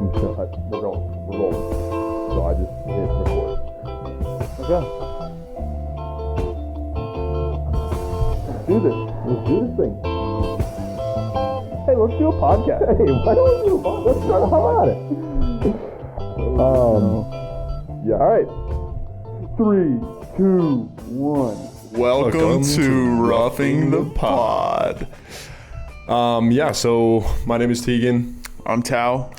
We're rolling. So I just hit record. Okay. Let's do this. Let's do this thing. Hey, let's do a podcast. Hey, why don't we do a podcast? Let's start a podcast. Yeah, all right. 3, 2, 1. Welcome to Roughing the Pod. So my name is Tegan. I'm Tao.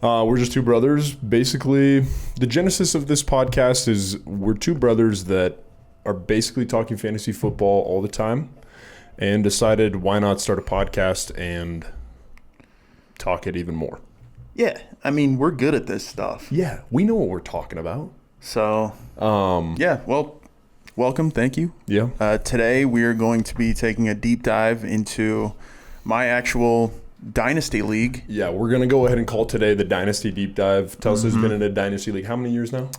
We're just two brothers. Basically, the genesis of this podcast is we're two brothers that are basically talking fantasy football all the time and decided why not start a podcast and talk it even more. Yeah, I mean, we're good at this stuff. Yeah, we know what we're talking about. So, welcome. Thank you. Yeah. Today, we are going to be taking a deep dive into my actual Dynasty League. Yeah, we're going to go ahead and call today the Dynasty Deep Dive. Tusla's been in a Dynasty League how many years now?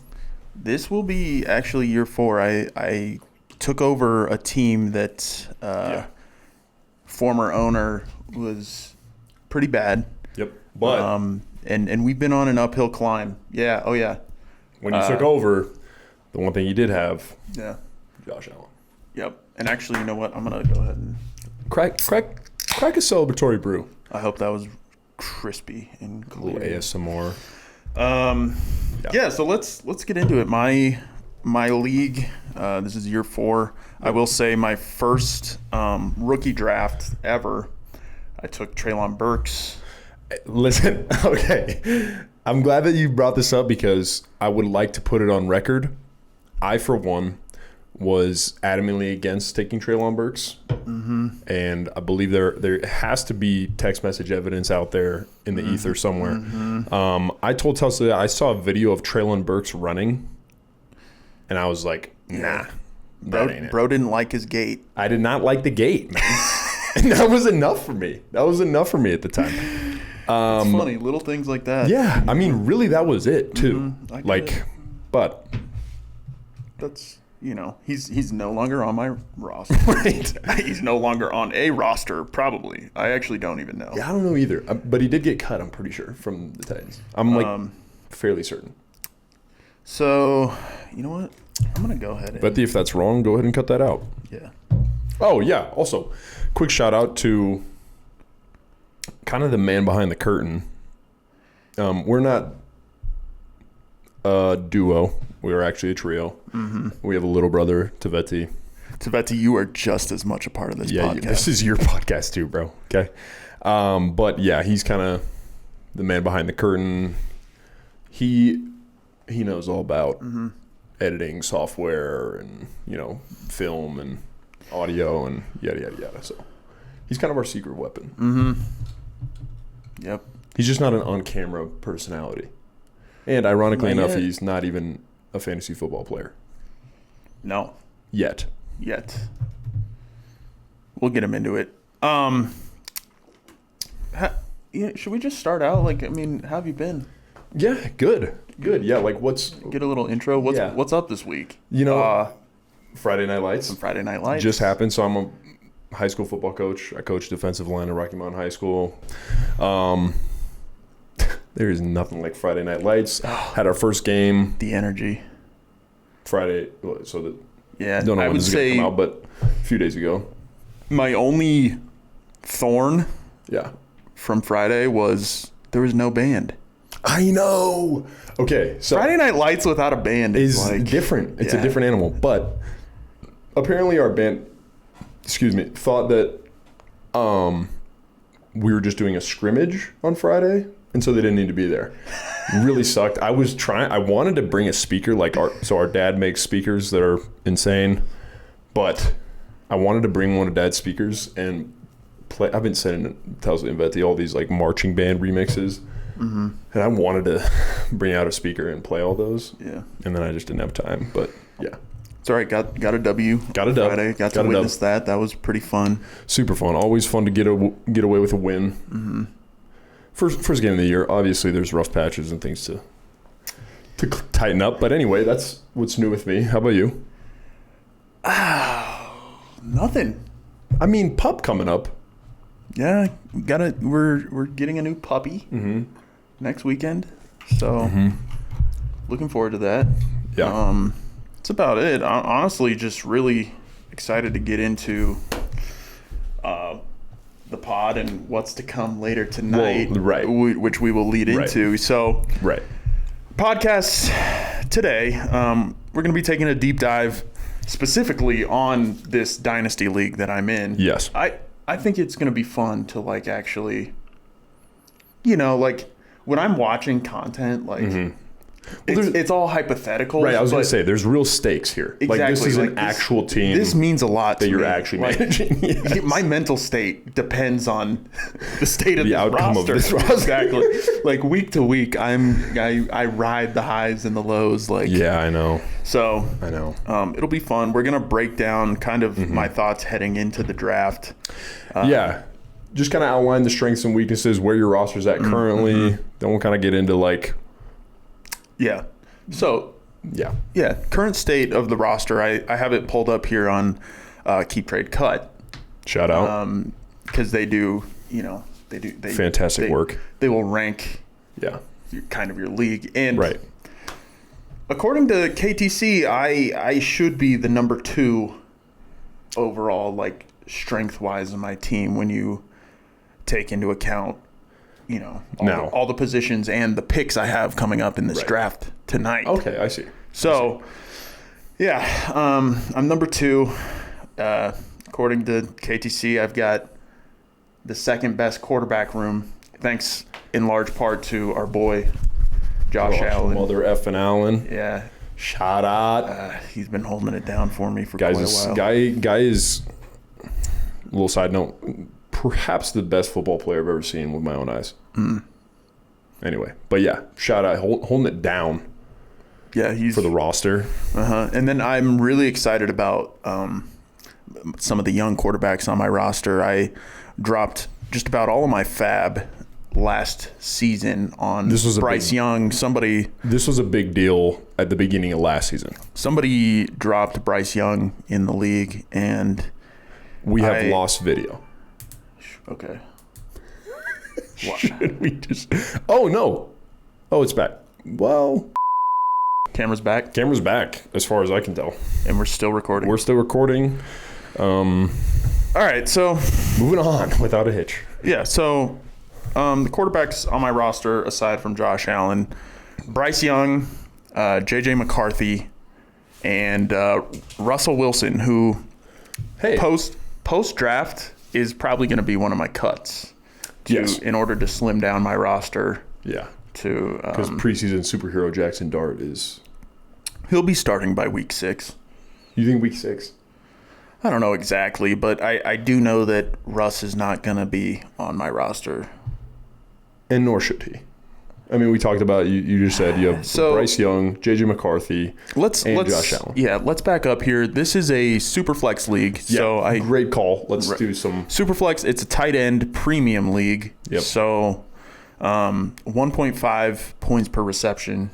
This will be actually year 4. I took over a team that former owner was pretty bad. Yep. But and we've been on an uphill climb. Yeah. Oh yeah. when you took over, the one thing you did have, Yeah. Josh Allen. Yep. And actually, you know what? I'm gonna go ahead and Crack a celebratory brew. I hope that was crispy and A little clear. ASMR. Yeah, so let's get into it. My league, this is year 4. I will say my first rookie draft ever. I took Treylon Burks. Listen, okay. I'm glad that you brought this up because I would like to put it on record. I, for one, was adamantly against taking Treylon Burks. Mm-hmm. And I believe there has to be text message evidence out there in the ether somewhere. Mm-hmm. I told Tesla I saw a video of Treylon Burks running, and I was like, nah, that ain't it. Bro didn't like his gait. I did not like the gate, man. And that was enough for me. That was enough for me at the time. It's funny, little things like that. Yeah, I mean, really, that was it, too. I get it. But... That's... You know, he's no longer on my roster. Right. He's no longer on a roster, probably. I actually don't even know. Yeah, I don't know either. But he did get cut, I'm pretty sure, from the Titans. I'm fairly certain. So, you know what? I'm going to go ahead and... But if that's wrong, go ahead and cut that out. Yeah. Oh, yeah. Also, quick shout out to kind of the man behind the curtain. We're not a duo. We are actually a trio. Mm-hmm. We have a little brother, Taveti. Taveti, you are just as much a part of this podcast. Yeah, this is your podcast too, bro. Okay. But yeah, he's kind of the man behind the curtain. He knows all about editing software and, film and audio and yada, yada, yada. So he's kind of our secret weapon. Mm-hmm. Yep. He's just not an on-camera personality. And ironically enough, he's not even a fantasy football player. No. Yet. We'll get him into it. Should we just start out? How have you been? Yeah, good. Yeah, Get a little intro. What's up this week? Friday Night Lights. Some Friday Night Lights. Just happened, so I'm a high school football coach. I coach defensive line at Rocky Mountain High School. There is nothing like Friday Night Lights. Had our first game. The energy. Friday, don't know I when would this is going to say come out, but a few days ago. My only thorn from Friday was there was no band. I know. Okay, so Friday Night Lights without a band is different. It's a different animal. But apparently our band, thought that we were just doing a scrimmage on Friday, and so they didn't need to be there. Really sucked. I wanted to bring a speaker, our dad makes speakers that are insane, but I wanted to bring one of Dad's speakers and play. I've been sending Tesla and Veti all these marching band remixes. Mm-hmm. And I wanted to bring out a speaker and play all those. Yeah. And then I just didn't have time. But yeah. It's all right. Got a W. Got a dub. Friday. Got to witness that. That was pretty fun. Super fun. Always fun to get away with a win. Mm-hmm. First game of the year. Obviously, there's rough patches and things to tighten up. But anyway, that's what's new with me. How about you? Nothing. I mean, pup coming up. Yeah, we're getting a new puppy. Mm-hmm. next weekend. So looking forward to that. Yeah. That's about it. Honestly, just really excited to get into the pod and what's to come later tonight, Well, right. Which we will lead into. So, Right. podcast today, we're going to be taking a deep dive specifically on this Dynasty League that I'm in. Yes. I think it's going to be fun to like actually, you know, like when I'm watching content, like it's all hypothetical. Right, I was going to say, there's real stakes here. Exactly. Like, this is like an actual team. This means a lot to that you're me. actually Like, managing. Yes. My mental state depends on the state of The this outcome of roster. this roster. Exactly. Like week to week, I ride the highs and the lows. Like Yeah, I know. So I know. it'll be fun. We're gonna break down kind of my thoughts heading into the draft. Yeah. Just kind of outline the strengths and weaknesses, where your roster's at currently. Then we'll kind of get into like, Yeah. So yeah. Current state of the roster. I have it pulled up here on Keep Trade Cut. Shout out. Because they do, they Fantastic work. They will rank Yeah. kind of your league. And Right. according to KTC, I should be the number 2 overall, like strength-wise in my team when you take into account, all the positions and the picks I have coming up in this draft tonight. Okay, I see. So, I'm number 2. According to KTC, I've got the second best quarterback room, thanks in large part to our boy, Josh Allen. Mother effing Allen. Yeah. Shout out. He's been holding it down for me for quite a while. Guy is, little side note, perhaps the best football player I've ever seen with my own eyes. Anyway, but yeah, shout out, holding it down. Yeah, he's for the roster. And then I'm really excited about some of the young quarterbacks on my roster. I dropped just about all of my fab last season on Bryce Young. This was a big deal at the beginning of last season. Somebody dropped Bryce Young in the league, and we have lost video. Okay. Should we just? Oh no! Oh, it's back. Well, camera's back. Camera's back, as far as I can tell. And we're still recording. We're still recording. All right, so moving on without a hitch. Yeah. So the quarterbacks on my roster, aside from Josh Allen, Bryce Young, J.J. McCarthy, and Russell Wilson, who post draft is probably going to be one of my cuts. In order to slim down my roster. Yeah. Because preseason superhero Jackson Dart is. He'll be starting by week 6. You think week 6? I don't know exactly, but I do know that Russ is not going to be on my roster. And nor should he. I mean, we talked about, you just said you have Bryce Young, J.J. McCarthy, and Josh Allen. Yeah, let's back up here. This is a Superflex league. Yeah, so great call. Let's do some. Superflex, it's a tight end premium league. Yep. So 1.5 points per reception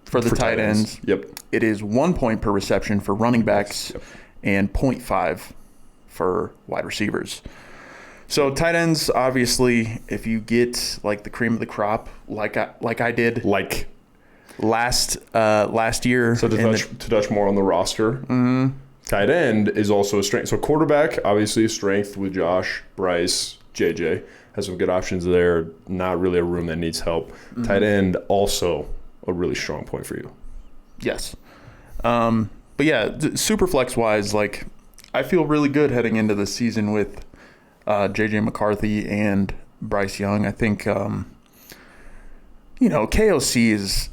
for the tight ends. Yep. It is 1 point per reception for running backs and 0.5 for wide receivers. So tight ends, obviously, if you get like the cream of the crop, like I did, last year. So to touch more on the roster, tight end is also a strength. So quarterback, obviously, a strength with Josh, Bryce, JJ has some good options there. Not really a room that needs help. Tight end also a really strong point for you. Yes, but yeah, super flex wise, like I feel really good heading into the season with J.J. McCarthy and Bryce Young. I think, KOC is,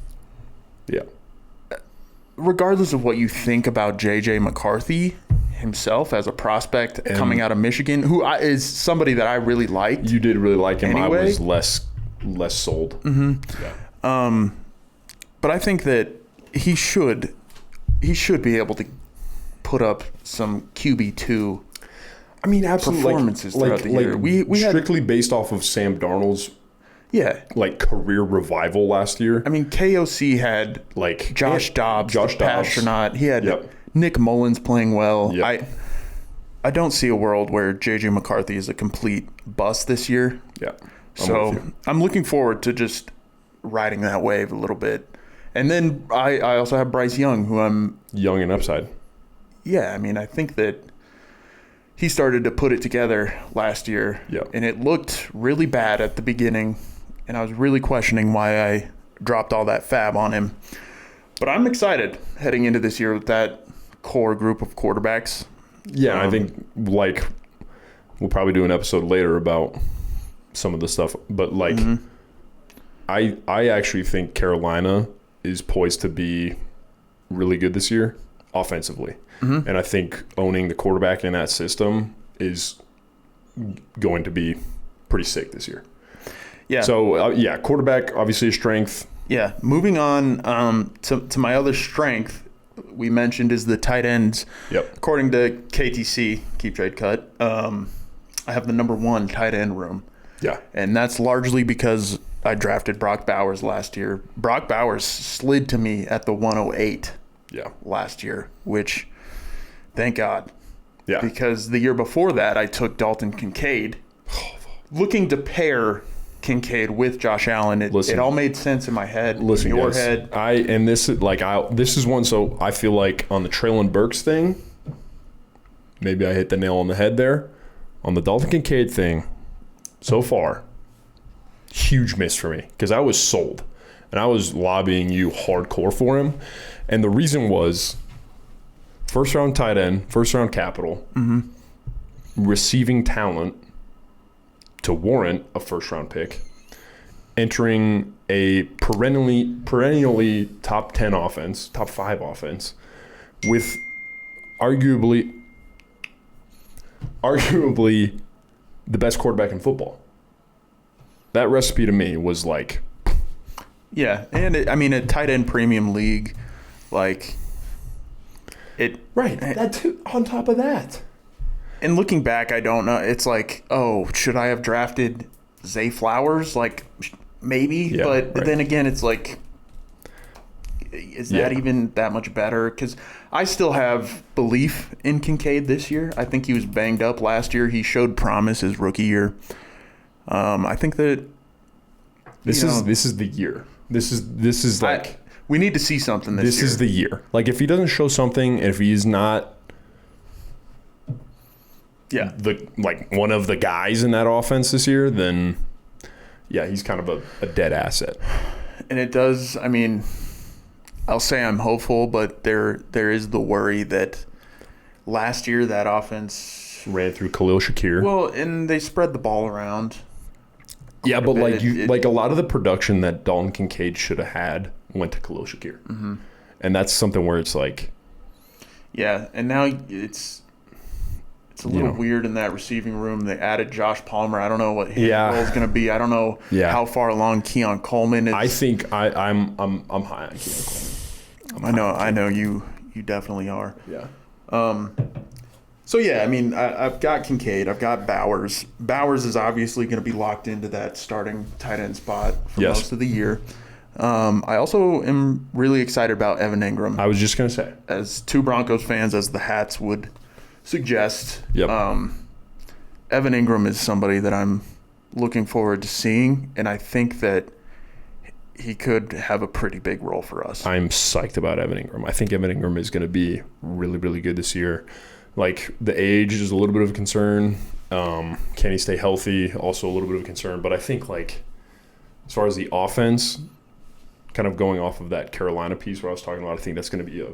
regardless of what you think about J.J. McCarthy himself as a prospect coming out of Michigan, who is somebody that I really liked. You did really like him. Anyway. I was less sold. Mm-hmm. Yeah. But I think that he should be able to put up some QB2. I mean, absolutely. Performances throughout the year. We strictly based off of Sam Darnold's career revival last year. I mean, KOC had Josh Dobbs, Pasternaut. He had Nick Mullins playing well. Yep. I don't see a world where J.J. McCarthy is a complete bust this year. Yeah. I'm looking forward to just riding that wave a little bit. And then I also have Bryce Young, who I'm Young and upside. Yeah, I mean, I think that he started to put it together last year. Yep. And it looked really bad at the beginning, and I was really questioning why I dropped all that fab on him. But I'm excited heading into this year with that core group of quarterbacks. Yeah, I think, like, we'll probably do an episode later about some of the stuff. But, like, I actually think Carolina is poised to be really good this year offensively. And I think owning the quarterback in that system is going to be pretty sick this year. Yeah. So, quarterback, obviously a strength. Yeah. Moving on to my other strength, we mentioned is the tight ends. Yep. According to KTC, Keep Trade Cut, I have the number 1 tight end room. Yeah. And that's largely because I drafted Brock Bowers last year. Brock Bowers slid to me at the 108 last year, which, thank God. Yeah. Because the year before that, I took Dalton Kincaid. Looking to pair Kincaid with Josh Allen, it all made sense in my head, in your head. This is one, so I feel like on the Traylon Burks thing, maybe I hit the nail on the head there. On the Dalton Kincaid thing, so far, huge miss for me because I was sold and I was lobbying you hardcore for him. And the reason was first round tight end, first round capital, receiving talent to warrant a first round pick, entering a perennially top 10 offense, top 5 offense with arguably the best quarterback in football. That recipe to me was like... Yeah, and a tight end premium league, like... That too, on top of that. And looking back, I don't know. It's like, should I have drafted Zay Flowers? Like, maybe. Yeah, but then again, it's like... Is that even that much better? Because I still have belief in Kincaid this year. I think he was banged up last year. He showed promise his rookie year. I think that this is the year. This is like we need to see something this year. This is the year. Like if he doesn't show something, if he's not one of the guys in that offense this year, then he's kind of a dead asset. And it does, I'll say I'm hopeful, but there is the worry that last year that offense ran through Khalil Shakir. Well, and they spread the ball around. Yeah, but a lot of the production that Dalton Kincaid should have had went to Khalil Shakir. Mm-hmm. And that's something where it's like... Yeah, and now it's a little weird in that receiving room. They added Josh Palmer. I don't know what his role is going to be. I don't know how far along Keon Coleman is. I think I'm high on Keon Coleman. I know you definitely are. Yeah. So, I've got Kincaid. I've got Bowers. Bowers is obviously going to be locked into that starting tight end spot for most of the year. I also am really excited about Evan Ingram. I was just going to say. As 2 Broncos fans, as the hats would suggest, Evan Ingram is somebody that I'm looking forward to seeing, and I think that he could have a pretty big role for us. I'm psyched about Evan Ingram. I think Evan Ingram is going to be really, really good this year. Like, the age is a little bit of a concern. Can he stay healthy? Also a little bit of a concern. But I think, like, as far as the offense, kind of going off of that Carolina piece where I was talking about, I think that's going to be a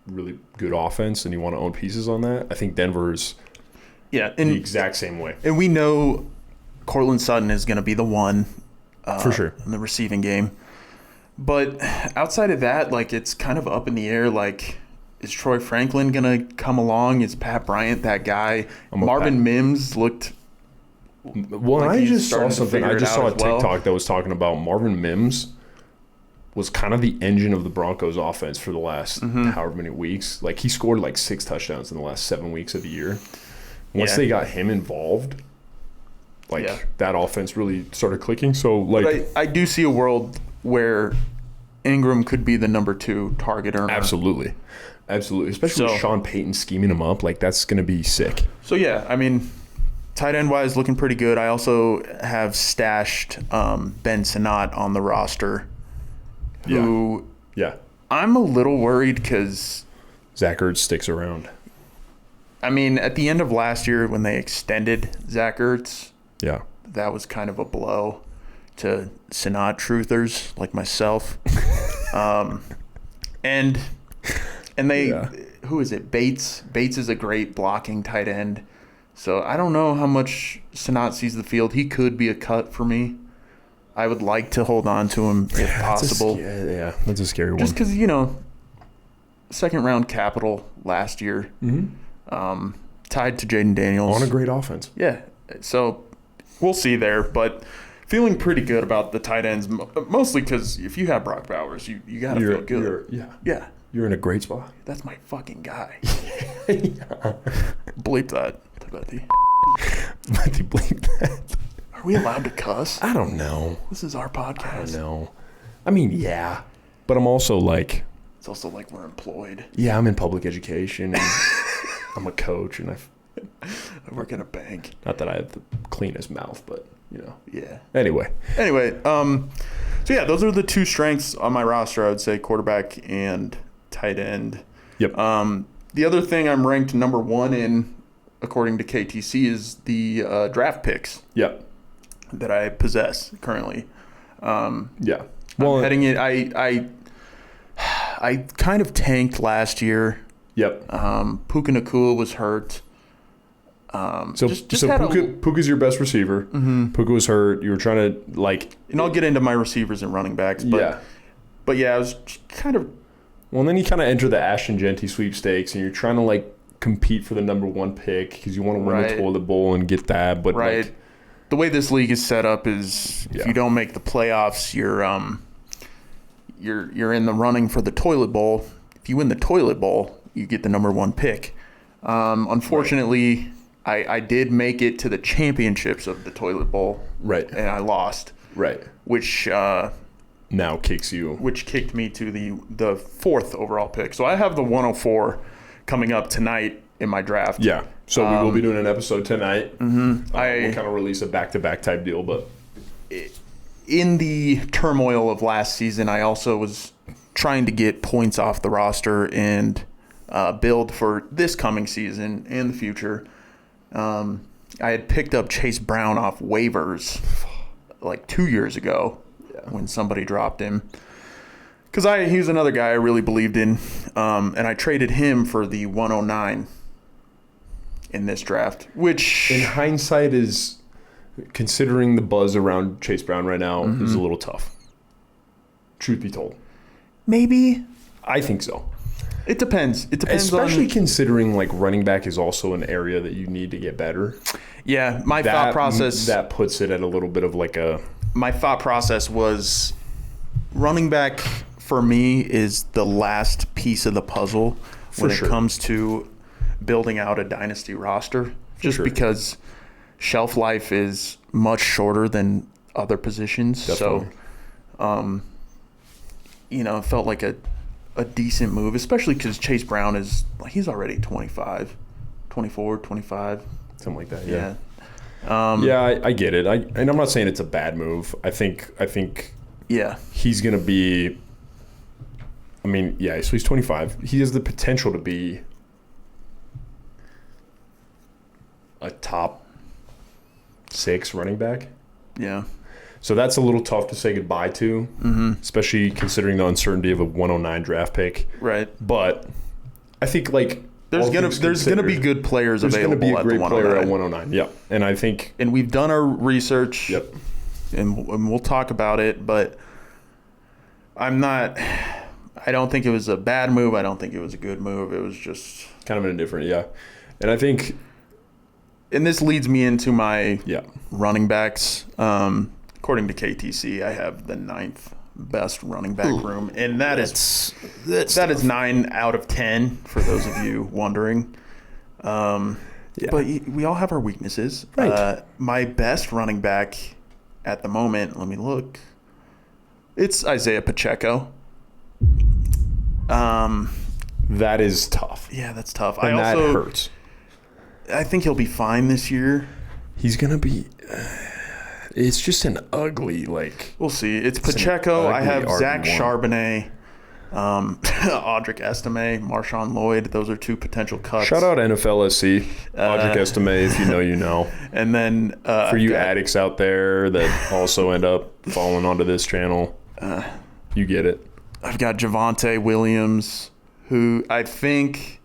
really good offense, and you want to own pieces on that. I think Denver's the exact same way. And we know Cortland Sutton is going to be the one for sure in the receiving game. But outside of that, like, it's kind of up in the air. Like, is Troy Franklin going to come along? Is Pat Bryant that guy? Marvin Mims looked... Well, like I just saw something. I just saw a TikTok that was talking about Marvin Mims was kind of the engine of the Broncos offense for the last however many weeks. Like, he scored like 6 touchdowns in the last 7 weeks of the year. Once they got him involved, that offense really started clicking. So, like, but I do see a world where Ingram could be the number 2 target earner. Absolutely. Especially with Sean Payton scheming him up. Like, that's going to be sick. So, tight end wise, looking pretty good. I also have stashed Ben Sinnott on the roster. who I'm a little worried because Zach Ertz sticks around. I mean, at the end of last year when they extended Zach Ertz, that was kind of a blow to Sanat truthers like myself. And they, who is it? Bates. Bates is a great blocking tight end. So I don't know how much Sanat sees the field. He could be a cut for me. I would like to hold on to him if possible. That's a scary one. Just because, second round capital last year, tied to Jaden Daniels. On a great offense. Yeah. So we'll see there, but feeling pretty good about the tight ends, mostly because if you have Brock Bowers, you got to feel good. Yeah. You're in a great spot. That's my fucking guy. Bleep that, Tibeti. Bleep that. Are we allowed to cuss? I don't know. This is our podcast. I don't know. I mean, yeah. But I'm also like... It's also like we're employed. Yeah, I'm in public education. And I'm a coach, and I work at a bank. Not that I have the cleanest mouth, but, Yeah. Anyway, so yeah, those are the two strengths on my roster, I would say, quarterback and tight end. Yep. The other thing I'm ranked number 1 in, according to KTC, is the draft picks. Yep. That I possess currently. Yeah. Well, heading it, I kind of tanked last year. Yep. Puka Nacua was hurt. So Puka's your best receiver. Mm-hmm. Puka was hurt. You were trying to and I'll get into my receivers and running backs. But I was kind of. Well, and then you kind of enter the Ashton Genty sweepstakes, and you're trying to compete for the number 1 pick because you want to win the toilet bowl and get that. But the way this league is set up is if you don't make the playoffs, you're in the running for the toilet bowl. If you win the toilet bowl, you get the number 1 pick. Unfortunately, I did make it to the championships of the toilet bowl. Right. And I lost. Right. Which now kicks you. Which kicked me to the 4th overall pick. So I have the 104 coming up tonight in my draft. Yeah. So we will be doing an episode tonight. Mm-hmm. We'll kind of release a back-to-back type deal, but in the turmoil of last season, I also was trying to get points off the roster and build for this coming season and the future. I had picked up Chase Brown off waivers 2 years ago when somebody dropped him. Because he was another guy I really believed in, and I traded him for the 109 in this draft, which... In hindsight is, considering the buzz around Chase Brown right now, is a little tough. Truth be told. Maybe. I think so. It depends. It depends especially considering running back is also an area that you need to get better. Yeah, my thought process... That puts it at a little bit of a... My thought process was running back for me is the last piece of the puzzle when it comes to building out a dynasty roster. Just because shelf life is much shorter than other positions. Definitely. So, it felt like a decent move, especially because Chase Brown is he's already 24, 25. Something like that, yeah. I get it. And I'm not saying it's a bad move. I think he's going to be so he's 25. He has the potential to be a top 6 running back. Yeah. So that's a little tough to say goodbye to, especially considering the uncertainty of a 109 draft pick. Right. But I think there's gonna be good players available. There's gonna be a great at player at 109. Yeah, and I think we've done our research. Yep. And we'll talk about it, but I don't think it was a bad move. I don't think it was a good move. It was just kind of indifferent. Yeah, and I think, and this leads me into my running backs. According to KTC, I have the 9th best running back room, and that is 9 out of 10 for those of you wondering. But we all have our weaknesses. Right. My best running back at the moment, let me look. It's Isaiah Pacheco. That is tough. Yeah, that's tough. And that hurts. I think he'll be fine this year. He's gonna be. It's just an ugly, We'll see. It's an Pacheco. I ugly have Zach RB1. Charbonnet, Audric Estime, Marshawn Lloyd. Those are 2 potential cuts. Shout out NFLSC, Audric Estime, if you know, you know. And then For you addicts out there that also end up falling onto this channel, you get it. I've got Javonte Williams, who I think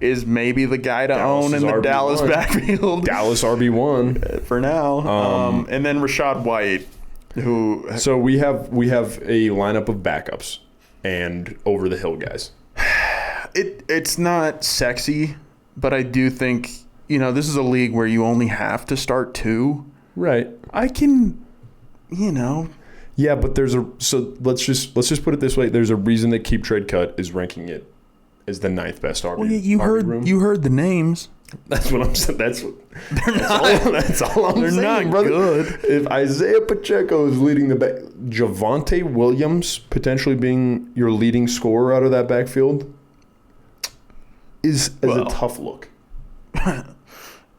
is maybe the guy to Dallas own in is the RB1. Dallas backfield. Dallas RB1. For now. And then Rashad White, who... So we have a lineup of backups and over-the-hill guys. It's not sexy, but I do think, this is a league where you only have to start 2. Right. I can, Yeah, but so let's just put it this way. There's a reason that Keep Trade Cut is ranking it as the 9th best RB. Well, room. you heard the names. That's what I'm saying. That's all I'm They're saying, not brother. good. If Isaiah Pacheco is leading the back, Javonte Williams potentially being your leading scorer out of that backfield is a tough look.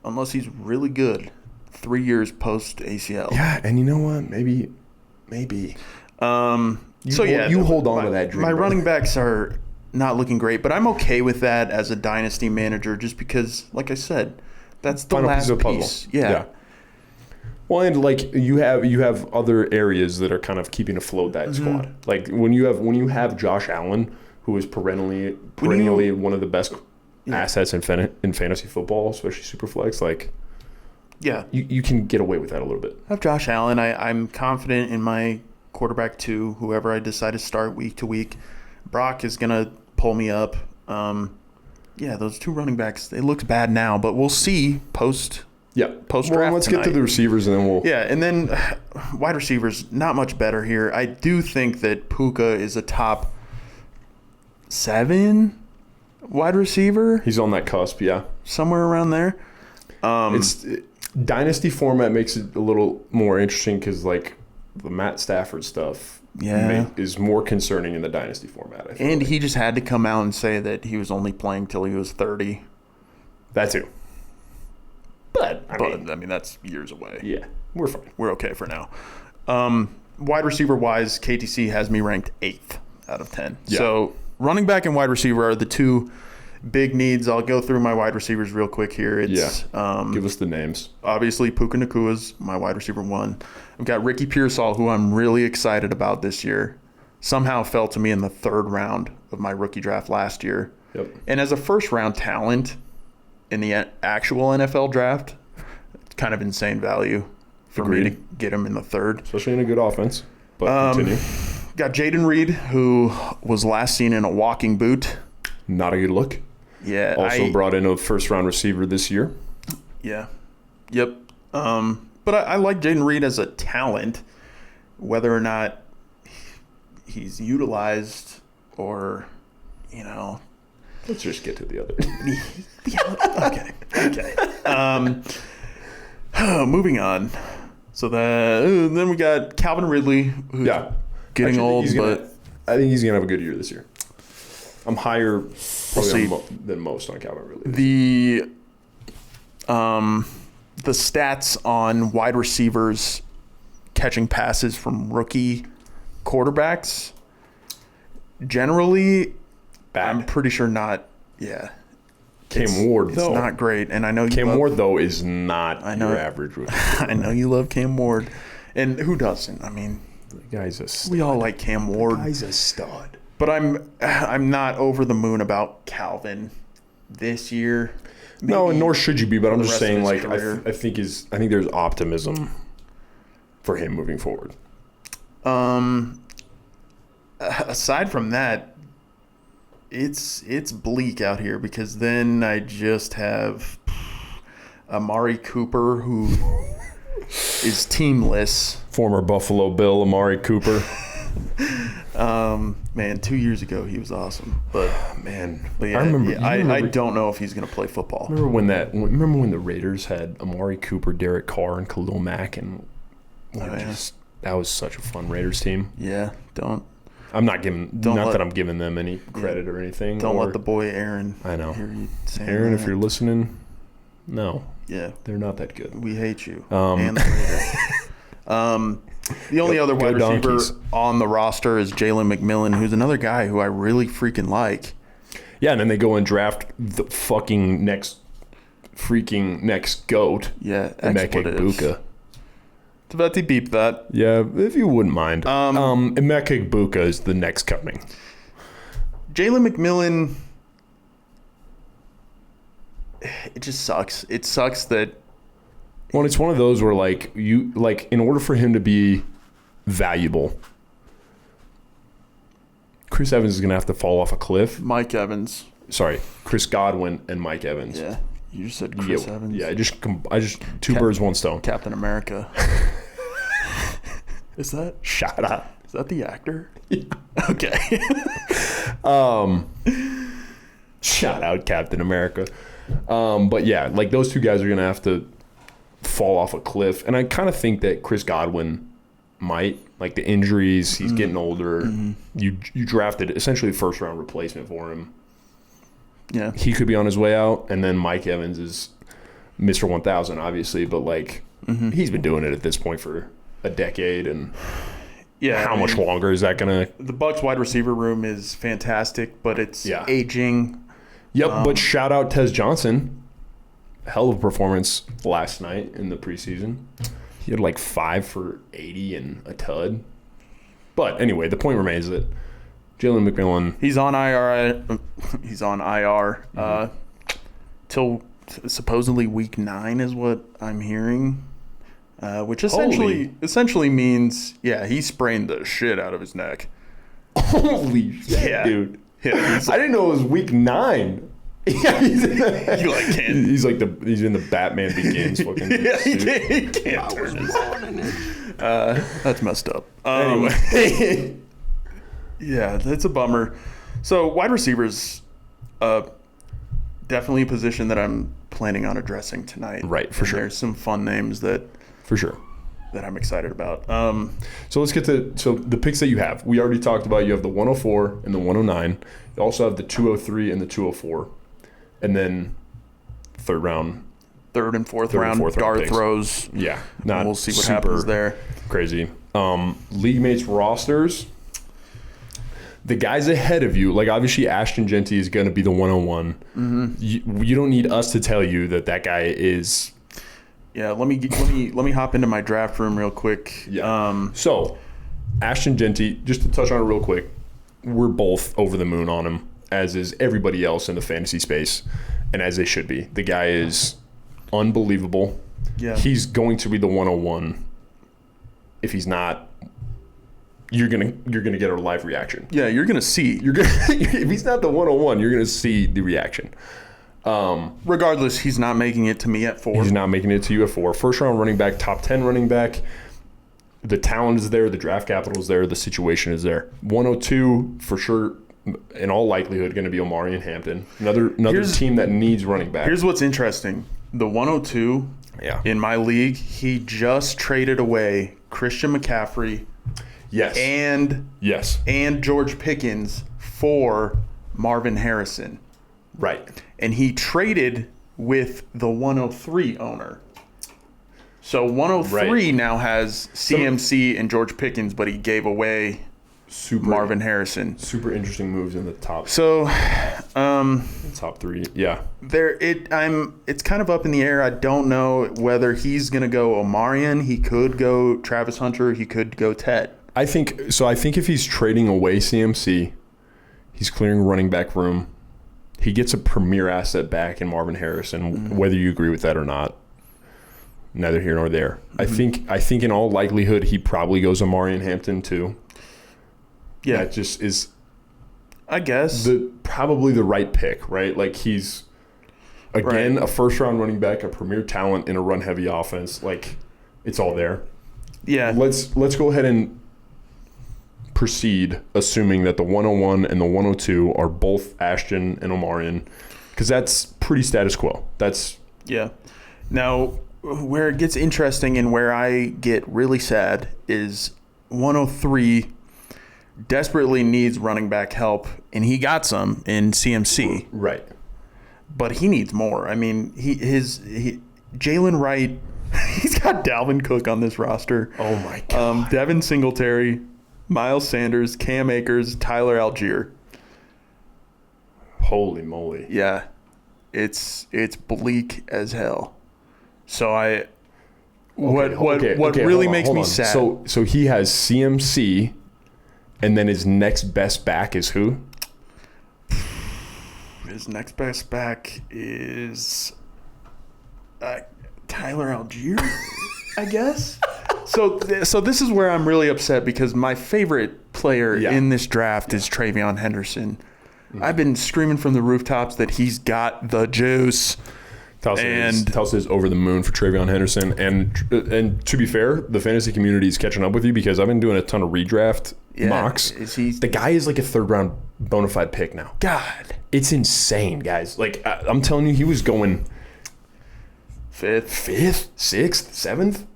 Unless he's really good 3 years post ACL. Yeah, and you know what? Maybe. You hold on to that dream. My brother. running backs are not looking great, but I'm okay with that as a dynasty manager just because, like I said, that's the Final last piece of the puzzle. piece. Yeah. Well, and you have other areas that are kind of keeping afloat that squad. Like when you have Josh Allen, who is perennially one of the best assets in fantasy football, especially Superflex. Like, Yeah. you can get away with that a little bit. I have Josh Allen. I'm confident in my quarterback 2, whoever I decide to start week to week. Brock is going to pull me up. Those 2 running backs, it looks bad now, but we'll see post draft. Well, let's get to the receivers and then we'll. Yeah, and then wide receivers, not much better here. I do think that Puka is a top 7 wide receiver. He's on that cusp, yeah. Somewhere around there. Dynasty format makes it a little more interesting because, like, the Matt Stafford stuff is more concerning in the Dynasty format. I feel And like. he just had to come out and say that he was only playing till he was 30. That too. But, I mean, that's years away. yeah, we're fine. We're okay for now. Wide receiver-wise, KTC has me ranked 8th out of 10. Yeah. So running back and wide receiver are the 2 big needs. I'll go through my wide receivers real quick here. It's Give us the names. obviously Puka Nakua's my wide receiver 1. I've got Ricky Pearsall, who I'm really excited about this year. Somehow fell to me in the 3rd round of my rookie draft last year. Yep. And as a first-round talent in the actual NFL draft, it's kind of insane value for me to Agreed. get him in the 3rd. Especially in a good offense. But continue. Got Jaden Reed, who was last seen in a walking boot. Not a good look. Yeah. Also brought in a first-round receiver this year. Yeah. Yep. But I like Jaden Reed as a talent, whether or not he's utilized or, Let's just get to the other. Okay. Moving on. So then we got Calvin Ridley, who's getting old, but I think he's gonna have a good year this year. I'm higher see. than most on Calvin Ridley. The stats on wide receivers catching passes from rookie quarterbacks generally, Bad. I'm pretty sure not. Yeah. Cam Ward, though. It's not great, and I know Cam Ward, though, is not know. your average rookie. I know you love Cam Ward, and who doesn't? I mean, The guy's a stud. we all like Cam Ward, Guy's a stud. but I'm not over the moon about Calvin this year. No, Maybe and nor should you be. But I'm the just rest of saying, his like, career. I think there's optimism for him moving forward. Aside from that, it's bleak out here because then I just have Amari Cooper, who is teamless. Former Buffalo Bill Amari Cooper. Man, 2 years ago he was awesome, but Yeah, I I remember. I don't know if he's gonna play football. Remember when the Raiders had Amari Cooper, Derek Carr, and Khalil Mack, and that was such a fun Raiders team. Yeah, I'm not that I'm giving them any credit or anything. don't let the boy Aaron. I know. Hear you saying Aaron, that. if you're listening, no, yeah, they're not that good. we hate you Um, and the The only other wide receiver donkeys. on the roster is Jalen McMillan, who's another guy who I really freaking like. Yeah, and then they go and draft the next GOAT. Yeah, Emeka expletives. Egbuka. It's about to beep that. Yeah, if you wouldn't mind. Emeka Egbuka is the next coming. Jalen McMillan, it just sucks. It sucks that Well, it's one of those where in order for him to be valuable, Chris Evans is gonna have to fall off a cliff. Mike Evans. Sorry, Chris Godwin and Mike Evans. Yeah, you just said Chris Evans. Yeah, I just two birds, one stone. Captain America. Is that Shut up. Is that the actor? Yeah. Okay. Shout out Captain America. But yeah, like those two guys are gonna have to fall off a cliff, and I kind of think that Chris Godwin might, like the injuries, he's getting older. You drafted essentially a first round replacement for him. Yeah, He could be on his way out, and then Mike Evans is Mr. 1000, obviously, but like he's been doing it at this point for a decade, and yeah. how much longer is that gonna? The Bucs wide receiver room is fantastic, but it's Yeah. aging. Yep, but shout out Tez Johnson. Hell of a performance last night in the preseason. He had like 5 for 80 and a tud. But anyway, the point remains that Jalen McMillan. He's on IR. He's on IR till supposedly week 9 is what I'm hearing, which essentially means he sprained the shit out of his neck. Holy shit, dude! Yeah, I didn't know it was week 9. Yeah, he's in the Batman Begins fucking suit. he can't turn his. That's messed up. Anyway. Yeah, that's a bummer. So wide receivers, definitely a position that I'm planning on addressing tonight. Right, for sure. There's some fun names that I'm excited about. So let's get to the picks that you have. We already talked about you have the 104 and the 109. You also have the 203 and the 204. And then third and fourth round dart picks. Throws. Yeah. We'll see what happens there. Crazy. League mates rosters. The guys ahead of you, like obviously Ashton Genty is going to be the 101. You don't need us to tell you that guy is. Yeah, let me hop into my draft room real quick. Yeah. So, Ashton Genty, just to touch on it real quick, we're both over the moon on him, as is everybody else in the fantasy space, and as they should be. The guy is unbelievable. Yeah. He's going to be the 101. If he's not, you're gonna get a live reaction. Yeah, you're gonna see. If he's not the 101, you're gonna see the reaction. Regardless, he's not making it to me at 4. He's not making it to you at 4. First round running back, top 10 running back. The talent is there, the draft capital is there, the situation is there. 102 for sure, in all likelihood, going to be Omari and Hampton. Another team that needs running back. Here's what's interesting: the 102 in my league, he just traded away Christian McCaffrey. Yes. And George Pickens for Marvin Harrison. Right. And he traded with the 103 owner. So 103 now has CMC and George Pickens, but he gave away Marvin Harrison. Super interesting moves in the top. So, top 3. Yeah. It's kind of up in the air. I don't know whether he's going to go Omarion. He could go Travis Hunter. He could go Ted. I think if he's trading away CMC, he's clearing running back room. He gets a premier asset back in Marvin Harrison, whether you agree with that or not. Neither here nor there. I think in all likelihood he probably goes Omari and Hampton too. Yeah, that just is, I guess, probably the right pick, right? Like he's a first round running back, a premier talent in a run heavy offense. Like it's all there. Yeah. Let's go ahead and proceed, assuming that the 101 and the 102 are both Ashton and Omarion, because that's pretty status quo. Now, where it gets interesting and where I get really sad is 103 desperately needs running back help, and he got some in CMC. Right. But he needs more. I mean, Jalen Wright He's got Dalvin Cook on this roster. Oh my god. Devin Singletary, Miles Sanders, Cam Akers, Tyler Algier. Holy moly. Yeah, it's bleak as hell. So what really makes me sad. So he has CMC, and then his next best back is who? His next best back is Tyler Algier, I guess. So this is where I'm really upset because my favorite player in this draft is Travion Henderson. Mm-hmm. I've been screaming from the rooftops that he's got the juice. Tulsa is over the moon for Travion Henderson. And to be fair, the fantasy community is catching up with you because I've been doing a ton of redraft mocks. The guy is like a third-round bona fide pick now. God. It's insane, guys. Like, I'm telling you, he was going fifth, sixth, seventh.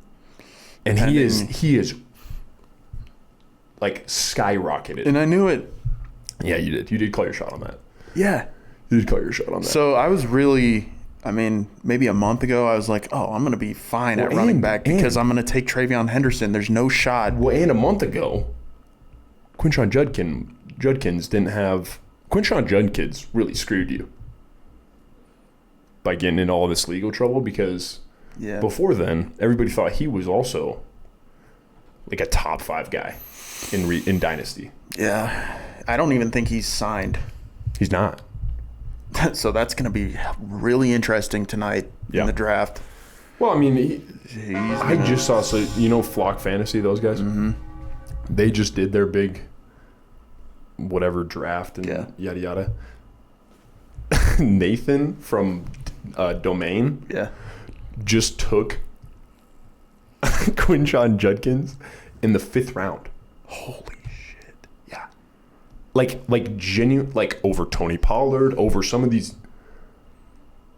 And he is like skyrocketed. And I knew it. Yeah, you did. You did call your shot on that. Yeah. You did call your shot on that. So I was really, maybe a month ago, I was like, oh, I'm going to be fine at running back because I'm going to take Travion Henderson. There's no shot. Well, and a month ago, Quinshon Judkins didn't have... Quinshon Judkins really screwed you by getting into all this legal trouble because before then, everybody thought he was also like a top 5 guy in Dynasty. Yeah. I don't even think he's signed. He's not. So that's going to be really interesting tonight in the draft. Well, I just saw, Flock Fantasy, those guys? Mm-hmm. They just did their big whatever draft and yada yada. Nathan from Domain just took Quinshon Judkins in the 5th round. Holy shit. Yeah. Like genuine, like over Tony Pollard, over some of these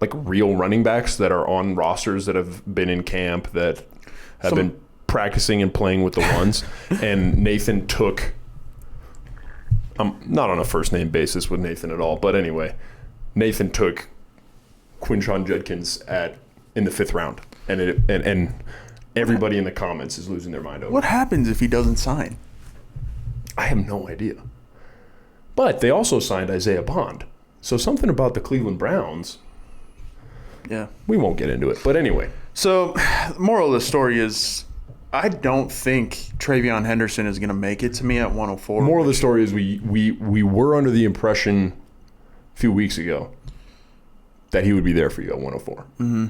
like real running backs that are on rosters that have been in camp, that have been practicing and playing with the ones. And Nathan took, I'm not on a first name basis with Nathan at all, but anyway, Nathan took Quinshon Judkins in the 5th round, and everybody in the comments is losing their mind over. What happens if he doesn't sign? I have no idea. But they also signed Isaiah Bond. So something about the Cleveland Browns. Yeah. We won't get into it. But anyway. So, moral of the story is I don't think Travion Henderson is going to make it to me at 104. Moral of the story is we were under the impression a few weeks ago that he would be there for you at 104. Mm-hmm.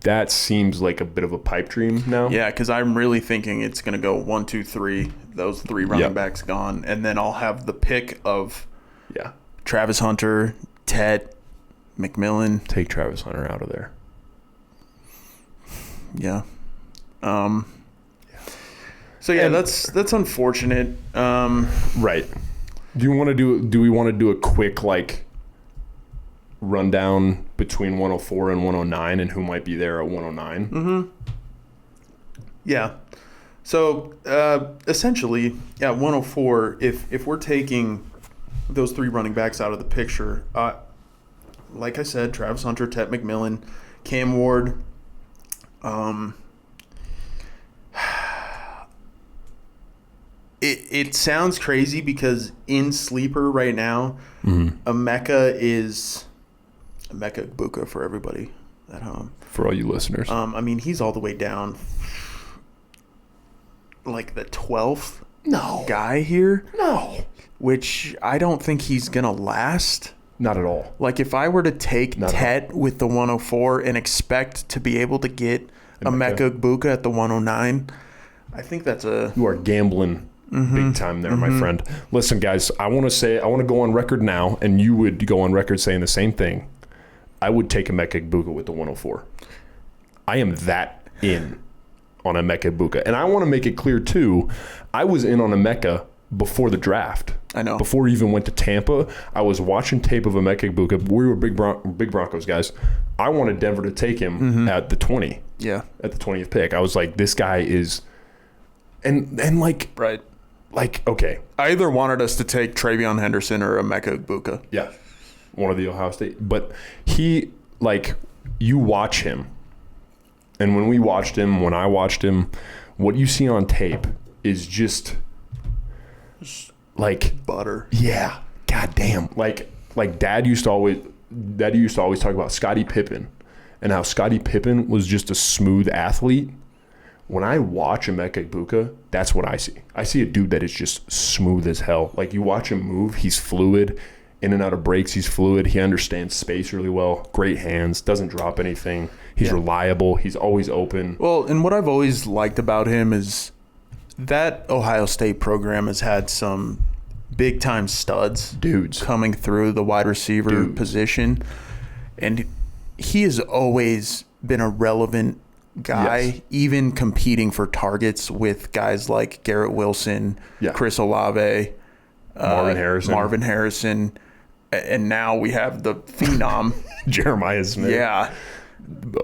That seems like a bit of a pipe dream now. Yeah, because I'm really thinking it's going to go 1, 2, 3. Those 3 running backs gone, and then I'll have the pick of Travis Hunter, Tet, McMillan. Take Travis Hunter out of there. Yeah. So that's unfortunate. Right. Do we want to do a quick like rundown between 104 and 109 and who might be there at 109? Mm-hmm. Yeah. So essentially, 104. If we're taking those 3 running backs out of the picture, like I said, Travis Hunter, Tet McMillan, Cam Ward. It sounds crazy because in Sleeper right now, Emeka is Emeka Egbuka for everybody at home. For all you listeners. He's all the way down like the 12th guy here. No. Which I don't think he's going to last. Not at all. Like if I were to take Tet with the 104 and expect to be able to get Emeka Egbuka at the 109, I think that's You are gambling big time there, my friend. Listen, guys, I want to go on record now, and you would go on record saying the same thing. I would take Emeka Egbuka with the 104. I am that in on Emeka Egbuka. And I want to make it clear, too, I was in on Emeka before the draft. I know. Before he even went to Tampa, I was watching tape of Emeka Egbuka. We were big Broncos guys. I wanted Denver to take him at the 20. Yeah. At the 20th pick. I was like, this guy is... And like... Right. Like, okay. I either wanted us to take Travion Henderson or Emeka Egbuka. Yeah. One of the Ohio State. But he, like, you watch him, And when I watched him, what you see on tape is just like butter. Yeah. God damn. Like Dad used to always talk about Scottie Pippen and how Scottie Pippen was just a smooth athlete. When I watch Emeka Egbuka, that's what I see. I see a dude that is just smooth as hell. Like, you watch him move, he's fluid. In and out of breaks, he's fluid. He understands space really well. Great hands, doesn't drop anything. He's reliable. He's always open. Well, and what I've always liked about him is that Ohio State program has had some big-time studs. Dudes. Coming through the wide receiver position. And he has always been a relevant guy, even competing for targets with guys like Garrett Wilson, Chris Olave, Marvin Harrison, and now we have the phenom Jeremiah Smith. Yeah,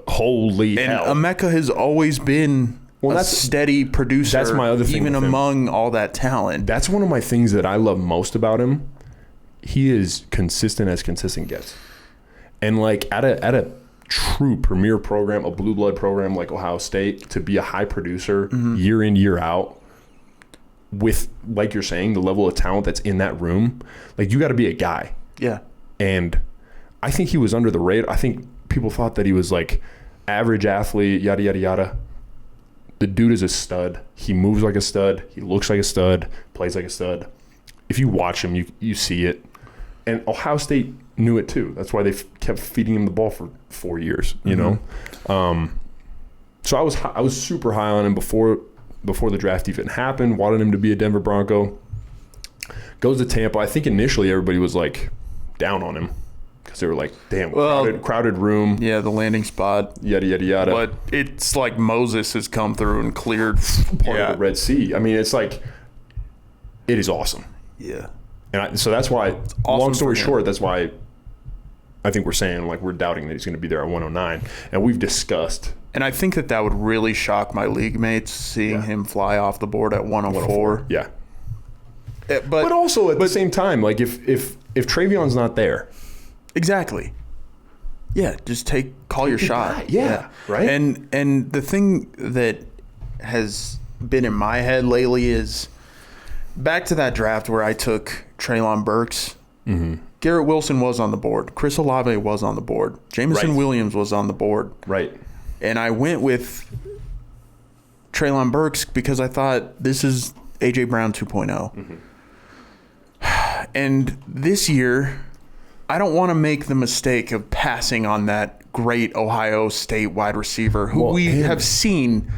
holy hell! And Emeka has always been a steady producer. That's my other thing, even among all that talent. That's one of my things that I love most about him. He is consistent as consistent gets, and like at a true premier program, a blue blood program like Ohio State, to be a high producer year in, year out with, like you're saying, the level of talent that's in that room, like, you got to be a guy. Yeah. And I think he was under the radar. I think people thought that he was like average athlete, yada, yada, yada. The dude is a stud. He moves like a stud. He looks like a stud, plays like a stud. If you watch him, you see it. And Ohio State knew it too. That's why they kept feeding him the ball for 4 years, you know? So I was super high on him before the draft even happened, wanted him to be a Denver Bronco. Goes to Tampa. I think initially everybody was like down on him because they were like, damn, crowded room. Yeah, the landing spot. Yada, yada, yada. But it's like Moses has come through and cleared part of the Red Sea. I mean, it's like, it is awesome. Yeah. And so that's why, long story short, that's why I think we're saying, like, we're doubting that he's going to be there at 109. And we've discussed. And I think that would really shock my league mates, seeing him fly off the board at 104. Yeah. But also at the same time, like, if Travion's not there. Exactly. Yeah, just call your shot. Yeah. Right. And the thing that has been in my head lately is back to that draft where I took Treylon Burks. Garrett Wilson was on the board. Chris Olave was on the board. Jameson Williams was on the board. Right. And I went with Treylon Burks because I thought this is A.J. Brown 2.0. And this year, I don't want to make the mistake of passing on that great Ohio State wide receiver who we have seen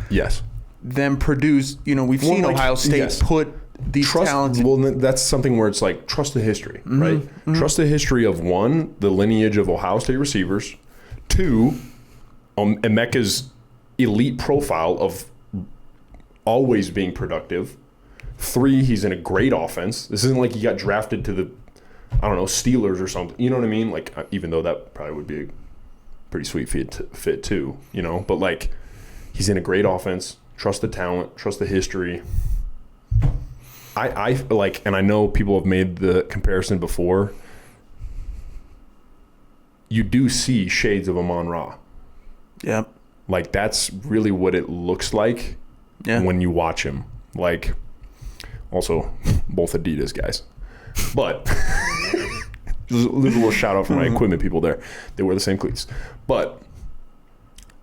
them produce. You know, we've seen Ohio State put these talented... Well, that's something where it's like, trust the history, right? Trust the history of, one, the lineage of Ohio State receivers. Two, Emeka's elite profile of always being productive. Three, he's in a great offense. This isn't like he got drafted to the, I don't know, Steelers or something. You know what I mean? Like, even though that probably would be a pretty sweet fit too, you know? But, like, he's in a great offense. Trust the talent. Trust the history. I like, and I know people have made the comparison before. You do see shades of Amon-Ra. Yep. Like, that's really what it looks like when you watch him. Like, also, both Adidas guys. But there's a little shout out for my equipment people there. They wear the same cleats. But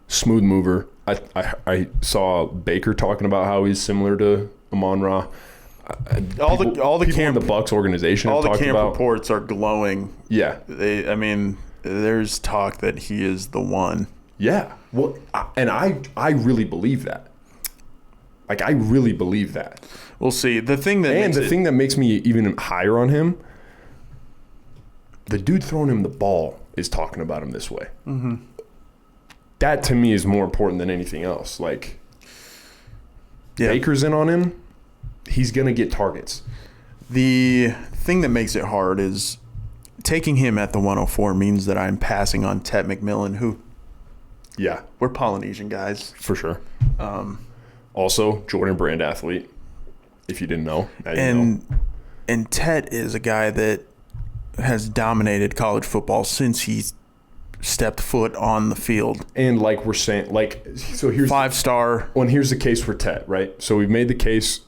smooth mover. I saw Baker talking about how he's similar to Amon-Ra. All the camp, in the Bucs organization, all have the talked camp about, reports are glowing. Yeah, I mean, there's talk that he is the one. Yeah, well, I really believe that. Like, I really believe that. We'll see. The thing that makes me even higher on him, the dude throwing him the ball is talking about him this way. That to me is more important than anything else. Like, Baker's in on him. He's going to get targets. The thing that makes it hard is taking him at the 104 means that I'm passing on Tet McMillan, who, we're Polynesian guys. For sure. Also, Jordan Brand athlete, if you didn't know. And Tet is a guy that has dominated college football since he stepped foot on the field. And like we're saying, like, so here's 5-star. Well, and here's the case for Tet, right? So we've made the case.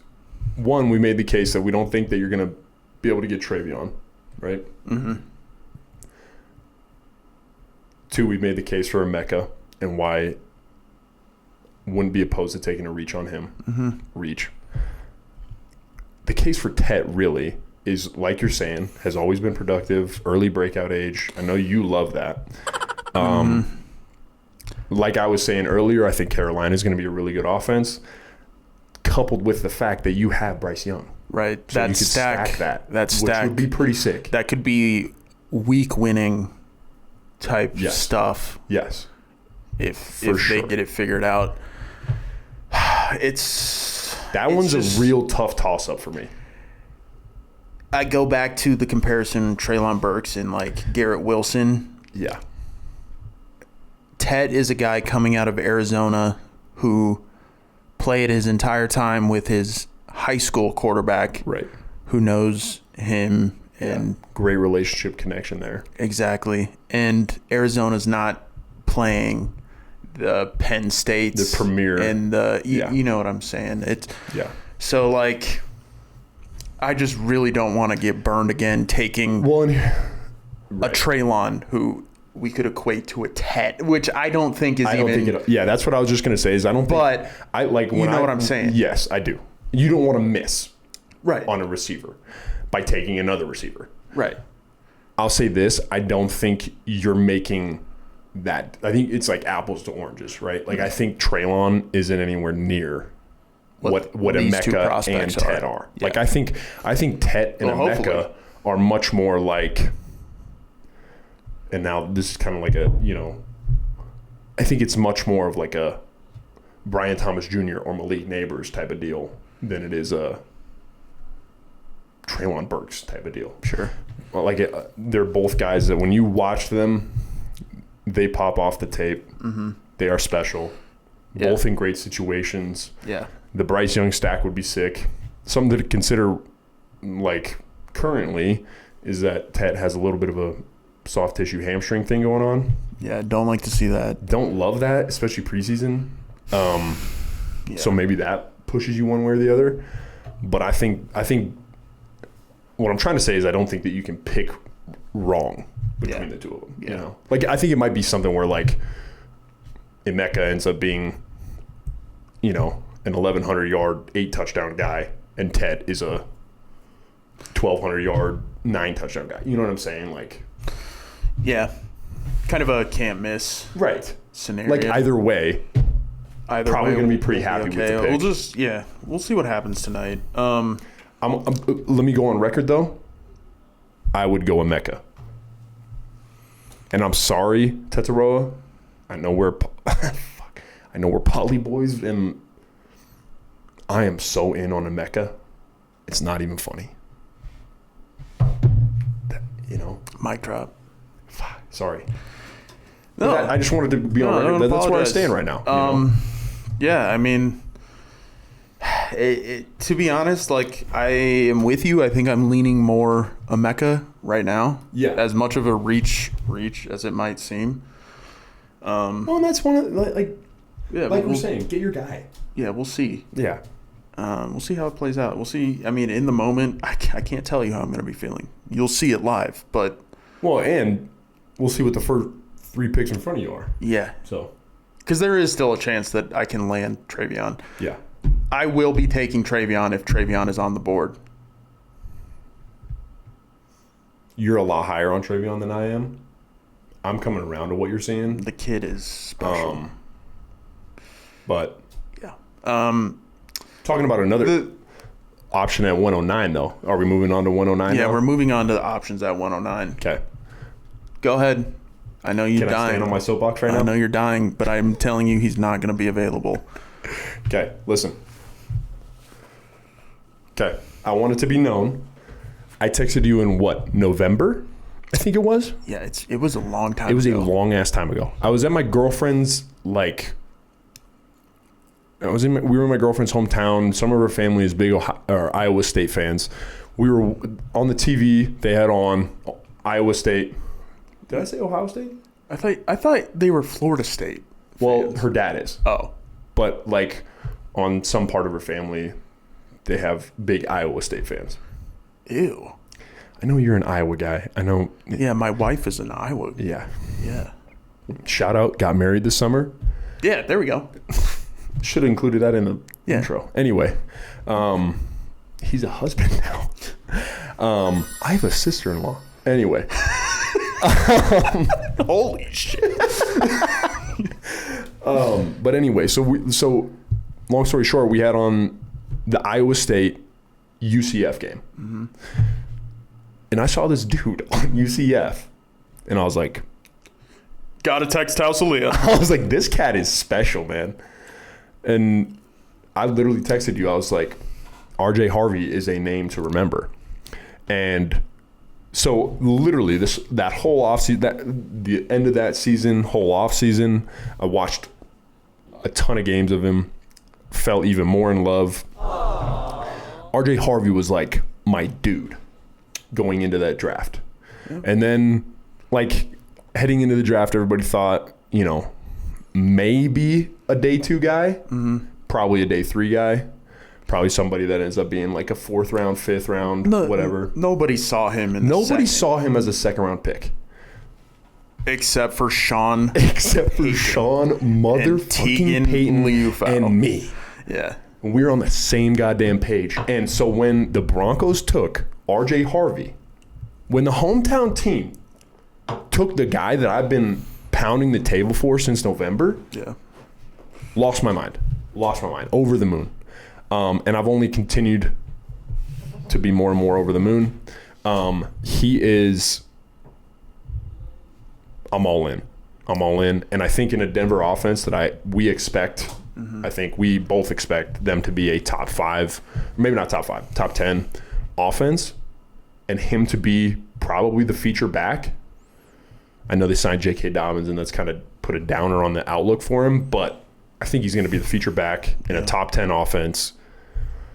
One, we made the case that we don't think that you're going to be able to get Travion, right? Mm-hmm. Two, we've made the case for Emeka and why wouldn't be opposed to taking a reach on him. Mm-hmm. Reach. The case for Tet really is, like you're saying, has always been productive, early breakout age. I know you love that. Like I was saying earlier, I think Carolina is going to be a really good offense, coupled with the fact that you have Bryce Young. Right. So that you could stack that. That stack. Which would be pretty sick. That could be week winning type stuff. Yes. If sure. they get it figured out. That one's a real tough toss-up for me. I go back to the comparison Treylon Burks and like Garrett Wilson. Yeah. Tet is a guy coming out of Arizona who played his entire time with his high school quarterback, right? Who knows him and great relationship connection there. Exactly. And Arizona's not playing the Penn State, the premier, and you know what I'm saying. So like, I just really don't want to get burned again taking a Treylon who we could equate to a Tet, which I don't think is that's what I was just gonna say. Is I don't. But I like when you know what I'm saying. Yes, I do. You don't want to miss right on a receiver by taking another receiver. Right. I'll say this: I don't think you're making that. I think it's like apples to oranges, right? Like I think Treylon isn't anywhere near what Emeka and Tet are. Yeah. Like I think Tet and Emeka are much more like. And now this is kind of like I think it's much more of like a Brian Thomas Jr. or Malik Neighbors type of deal than it is a Treylon Burks type of deal. Sure. Well, like they're both guys that when you watch them, they pop off the tape. Mm-hmm. They are special. Yeah. Both in great situations. Yeah. The Bryce Young stack would be sick. Something to consider, like currently, is that Tet has a little bit of a soft tissue hamstring thing going on. Yeah, don't like to see that. Don't love that, especially preseason. So maybe that pushes you one way or the other. But I think what I'm trying to say is I don't think that you can pick wrong between the two of them. Yeah. You know, like I think it might be something where like Emeka ends up being, an 1,100 yard 8 touchdown guy, and Tet is a 1,200 yard 9 touchdown guy. You know what I'm saying? Like. Yeah, kind of a can't miss scenario. Like either way, probably going to be pretty happy with the pick. We'll see what happens tonight. Let me go on record though. I would go Emeka, and I'm sorry, Tetaroa. I know we're Poly boys, and I am so in on Emeka. It's not even funny. Mic drop. Sorry. No, I just wanted to be on record. That's where I stand right now. Yeah, I mean, to be honest, like I am with you. I think I'm leaning more Emeka right now. Yeah. As much of a reach as it might seem. Well, that's one of we're saying, get your guy. Yeah, we'll see. Yeah. We'll see how it plays out. We'll see. I mean, in the moment, I can't tell you how I'm going to be feeling. You'll see it live, but. Well, and we'll see what the first 3 picks in front of you are. Yeah. So. Because there is still a chance that I can land Travion. Yeah. I will be taking Travion if Travion is on the board. You're a lot higher on Travion than I am. I'm coming around to what you're saying. The kid is special. But. Yeah. Talking about another option at 109, though. Are we moving on to 109 Yeah, now? we're moving on to the options at 109. Okay. Go ahead. I know you're dying. Can I stand on my soapbox right now? I know you're dying, but I'm telling you he's not going to be available. Okay, listen. Okay, I want it to be known. I texted you in November? I think it was. Yeah, it was a long time ago. It was a long-ass time ago. I was at my girlfriend's, we were in my girlfriend's hometown. Some of her family is big Iowa State fans. We were on the TV. They had on Iowa State. Did I say Ohio State? I thought they were Florida State. Well, fans. her dad is. Oh. But, like, on some part of her family, they have big Iowa State fans. Ew. I know you're an Iowa guy. I know. Yeah, my wife is in Iowa. Yeah. Yeah. Shout out, got married this summer. Yeah, there we go. Should have included that in the Yeah. intro. Anyway, he's a husband now. I have a sister-in-law. Anyway. Holy shit. But anyway, so long story short, we had on the Iowa State UCF game. Mm-hmm. And I saw this dude on UCF. And I was like, Gotta text Tausalia. I was like, this cat is special, man. And I literally texted you. I was like, RJ Harvey is a name to remember. And so literally that whole offseason, the end of that season, whole offseason, I watched a ton of games of him, fell even more in love. RJ Harvey was like my dude going into that draft. Yeah. And then, like, heading into the draft, everybody thought, you know, maybe a day 2 guy, probably a day 3 guy, probably somebody that ends up being like a 4th round, 5th round, whatever. Nobody saw him in Nobody saw him as a 2nd round pick. Except for Sean motherfucking Payton and me. Yeah. We were on the same goddamn page. And so when the Broncos took RJ Harvey, when the hometown team took the guy that I've been pounding the table for since November, lost my mind, over the moon. And I've only continued to be more and more over the moon. He is, I'm all in. And I think in a Denver offense that we expect, I think we both expect them to be a top 5, maybe not top 5, top 10 offense, and him to be probably the feature back. I know they signed J.K. Dobbins, and that's kind of put a downer on the outlook for him, but I think he's going to be the feature back in a top 10 offense.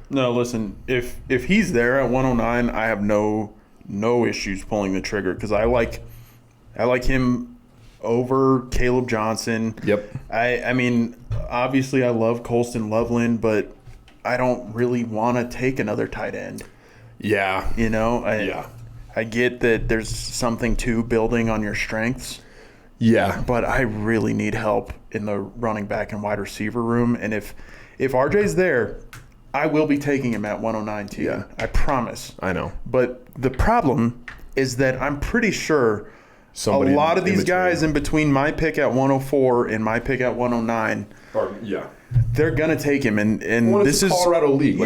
No, listen, if he's there at 109, I have no issues pulling the trigger because I like him over Caleb Johnson. Yep. I mean, obviously I love Colston Loveland, but I don't really want to take another tight end. Yeah. You know? I get that there's something to building on your strengths. Yeah. But I really need help in the running back and wide receiver room. And if RJ's there, I will be taking him at 109 too. Yeah. I promise. I know. But the problem is that I'm pretty sure somebody a lot of these guys in between my pick at 104 and my pick at 109, they're gonna take him. And this is Colorado League.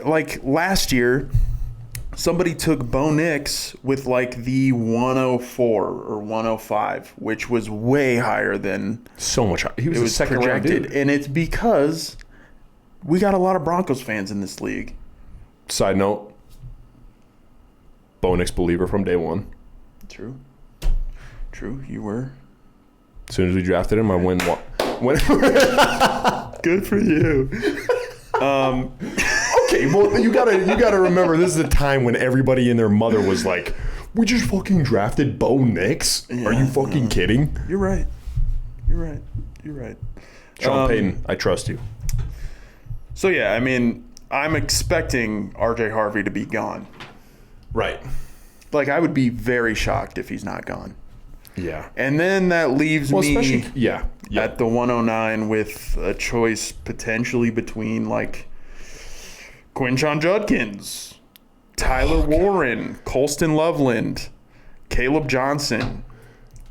Like last year, somebody took Bo Nix with like the 104 or 105, which was way higher than so much. He was a second round dude, and it's because we got a lot of Broncos fans in this league. Side note: Bo Nix believer from day one. True. You were. As soon as we drafted him, I went. Good for you. Okay, well, you gotta remember this is a time when everybody and their mother was like, "We just fucking drafted Bo Nix? Are you fucking kidding?" You're right. Sean Payton, I trust you. So yeah, I mean, I'm expecting RJ Harvey to be gone. Right. Like, I would be very shocked if he's not gone. Yeah. And then that leaves me at the 109 with a choice potentially between, like, Quinshon Judkins, Tyler Warren, Colston Loveland, Caleb Johnson.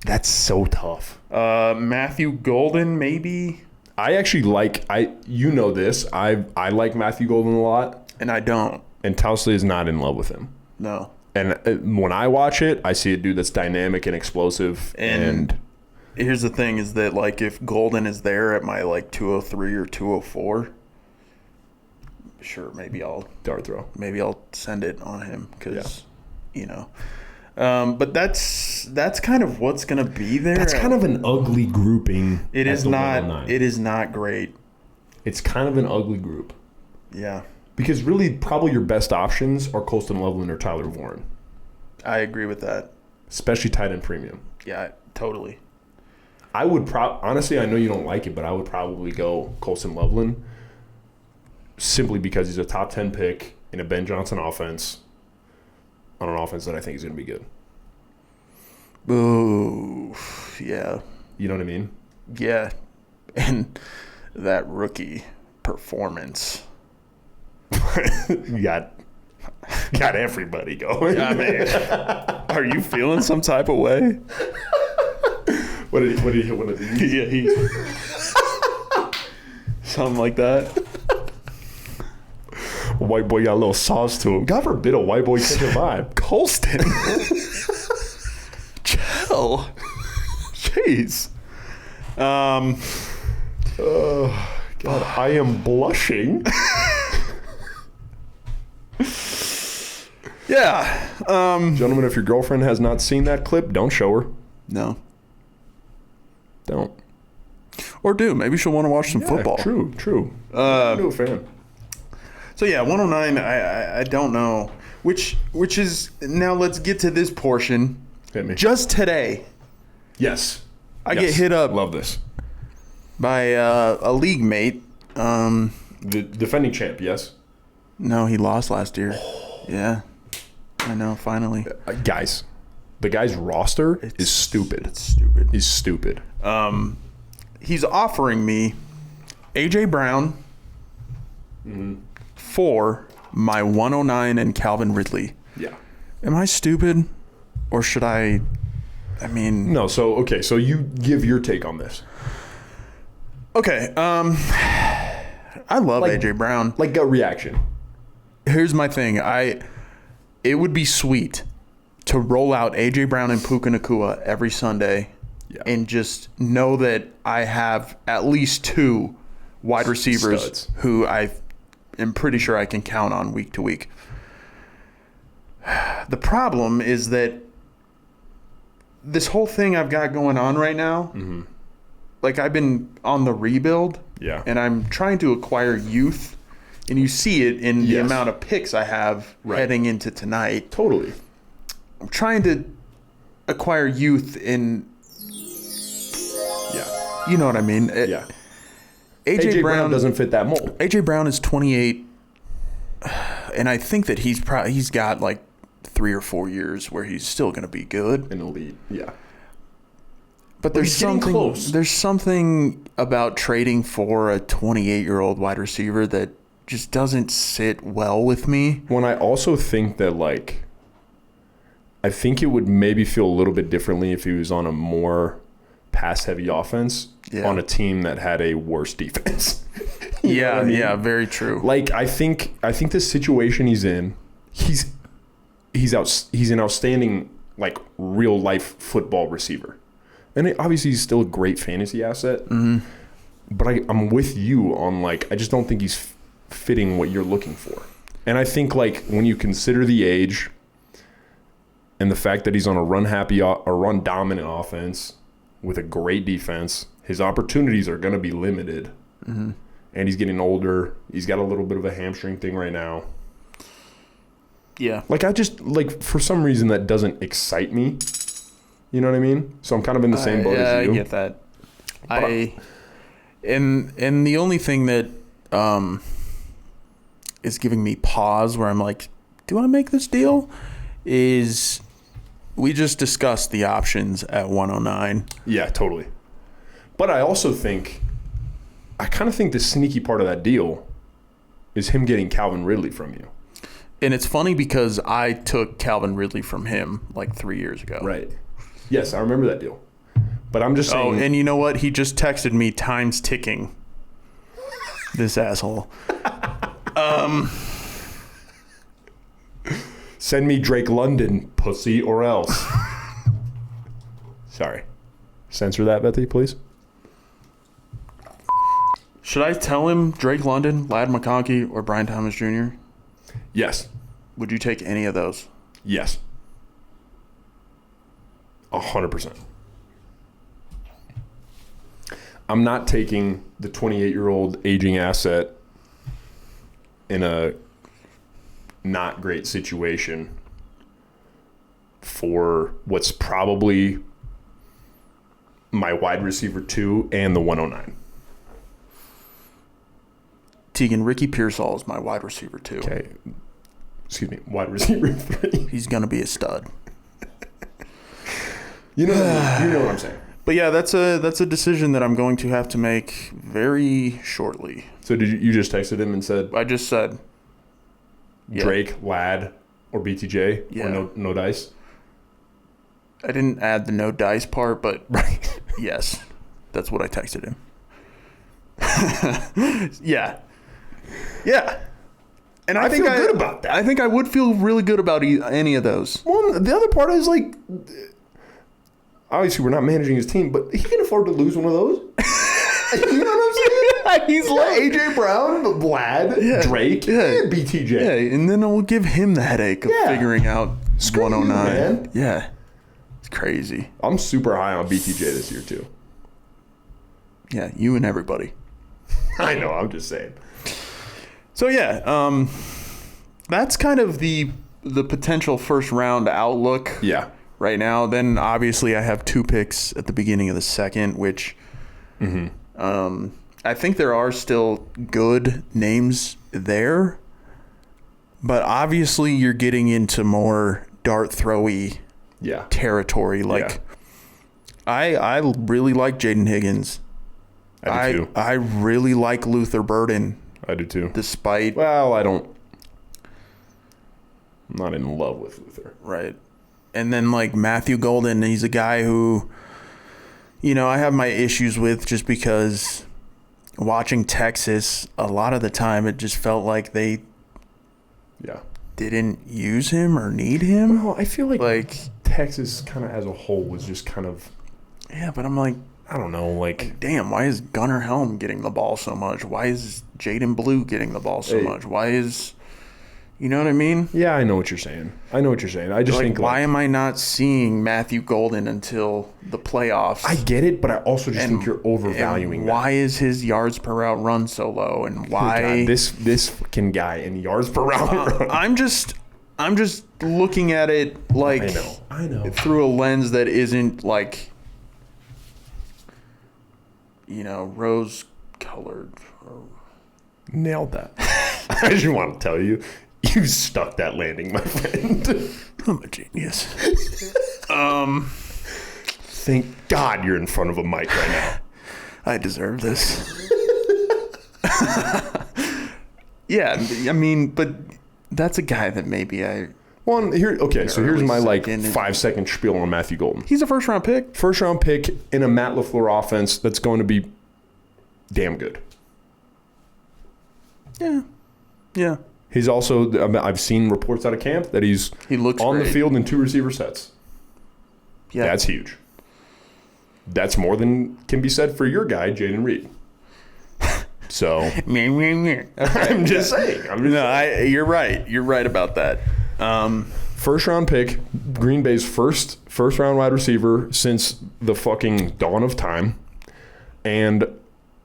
That's so tough. Matthew Golden, maybe. I actually like this. I like Matthew Golden a lot, and I don't. And Towsley is not in love with him. No. And when I watch it, I see a dude that's dynamic and explosive. And here's the thing: is that, like, if Golden is there at my, like, 203 or 204, sure, maybe I'll dart throw. Maybe I'll send it on him because, you know. But that's kind of what's gonna be there. That's kind of an ugly grouping. It is not. It is not great. It's kind of an ugly group. Yeah. Because really, probably your best options are Colston Loveland or Tyler Warren. I agree with that. especially tight end premium. Yeah, totally. I would honestly, I know you don't like it, but I would probably go Colson Loveland simply because he's a top 10 pick in a Ben Johnson offense on an offense that I think is going to be good. Ooh, yeah. You know what I mean? Yeah. And that rookie performance. You got everybody going. I mean, are you feeling some type of way? What did he hit one of these? Yeah, he something like that. White boy got a little sauce to him. God forbid a white boy catch a vibe. Colston. Chill. Jeez. Oh, God, I am blushing. Yeah. Gentlemen, if your girlfriend has not seen that clip, don't show her. No. Don't. Or do. Maybe she'll want to watch some football. True. I'm a fan. So yeah, 109. I don't know which is now. Let's get to this portion. Hit me. Just today, Yes. I get hit up Love this. by a league mate. The defending champ, yes? No, he lost last year. Yeah, I know. Finally, Guys, the guy's roster is stupid. it's stupid. He's stupid. He's offering me AJ Brown for my 109 and Calvin Ridley. Yeah. Am I stupid, or should I? I mean, No, so you give your take on this. okay. I love AJ Brown. Like gut reaction. Here's my thing. It would be sweet to roll out AJ Brown and Puka Nacua every Sunday, and just know that I have at least two wide receivers Studs. who I am pretty sure I can count on week to week. The problem is that this whole thing I've got going on right now, like I've been on the rebuild, and I'm trying to acquire youth, and you see it in the amount of picks I have heading into tonight. Totally. I'm trying to acquire youth in, you know what I mean? Yeah. AJ Brown doesn't fit that mold. AJ Brown is 28, and I think that he's got like 3 or 4 years where he's still going to be good. An elite, yeah. But there's he's getting something close. There's something about trading for a 28-year-old wide receiver that just doesn't sit well with me. When I also think that, like, I think it would maybe feel a little bit differently if he was on a more pass-heavy offense on a team that had a worse defense. Yeah, I mean? yeah, very true. Like, I think the situation he's in, he's an outstanding, like, real life football receiver, and obviously he's still a great fantasy asset. Mm-hmm. But I'm with you on, like, I just don't think he's fitting what you're looking for. And I think, like, when you consider the age and the fact that he's on a run dominant offense with a great defense, his opportunities are going to be limited. Mm-hmm. And he's getting older. He's got a little bit of a hamstring thing right now. Yeah. Like, I just, like, for some reason that doesn't excite me. You know what I mean? So I'm kind of in the same boat as you. I get that. And the only thing that is giving me pause where I'm like, do I make this deal? Is we just discussed the options at 109. Yeah, totally. But I also I kind of think the sneaky part of that deal is him getting Calvin Ridley from you. And it's funny because I took Calvin Ridley from him like 3 years ago. Right. Yes, I remember that deal. But I'm just saying. Oh, and you know what? He just texted me time's ticking. This asshole. Send me Drake London, pussy, or else. Sorry. Censor that, Bethy, please. Should I tell him Drake London, Ladd McConkey, or Brian Thomas Jr.? Yes. Would you take any of those? Yes. 100%. I'm not taking the 28-year-old aging asset in a not great situation for what's probably my wide receiver 2 and the 109. Tegan, Ricky Pearsall is my wide receiver 2. Okay. Excuse me, wide receiver 3. He's going to be a stud. You know what I'm saying. But yeah, that's a decision that I'm going to have to make very shortly. So did you just texted him and said I just said Drake, Ladd, or BTJ, Yeah. or no dice? I didn't add the no dice part, but Right. yes, that's what I texted him. Yeah. And I think feel good about that. I think I would feel really good about any of those. Well, the other part is like, obviously we're not managing his team, but he can afford to lose one of those. You know what I'm saying? He's like AJ Brown, Vlad, Drake, and BTJ. Yeah, and then it will give him the headache of figuring out Screw 109. you, man. Yeah. It's crazy. I'm super high on BTJ this year too. Yeah, you and everybody. I know, I'm just saying. So yeah, that's kind of the potential first round outlook Yeah. right now. Then obviously I have 2 picks at the beginning of the second, which I think there are still good names there, but obviously you're getting into more dart throwy territory. Like I really like Jaden Higgins. I do too. I really like Luther Burden. I do too. Despite I'm not in love with Luther. Right. And then like Matthew Golden, he's a guy who, I have my issues with just because watching Texas, a lot of the time it just felt like they didn't use him or need him. Well, I feel like Texas kind of as a whole was just kind of... Yeah, but I'm like... I don't know, like... Damn, why is Gunnar Helm getting the ball so much? Why is Jaden Blue getting the ball so much? Why is... You know what I mean? Yeah, I know what you're saying. I just think... Why am I not seeing Matthew Golden until the playoffs? I get it, but I also just think you're overvaluing why is his yards per route run so low? And why... God, this fucking guy in yards per route run. I'm just looking at it like... I know. Through a lens that isn't like... rose-colored. Nailed that. I just want to tell you, you stuck that landing, my friend. I'm a genius. Thank God you're in front of a mic right now. I deserve this. Yeah, I mean, but that's a guy that maybe I... Here's my 5-second spiel on Matthew Golden. He's a first-round pick. First-round pick in a Matt LaFleur offense that's going to be damn good. Yeah. He's also, I've seen reports out of camp that he looks on great. The field in 2 receiver sets. Yeah. That's huge. That's more than can be said for your guy, Jaden Reed. So, I'm just saying. You're right. You're right about that. First round pick, Green Bay's first round wide receiver since the fucking dawn of time. And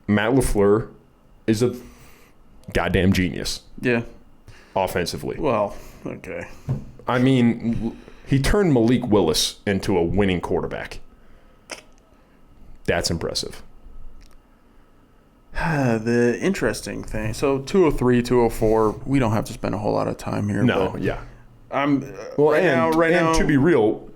Matt LaFleur is a goddamn genius. Yeah. Offensively. Well, okay. I mean, he turned Malik Willis into a winning quarterback. That's impressive. The interesting thing. So 203, 204, we don't have to spend a whole lot of time here. No, but yeah. Right now, to be real,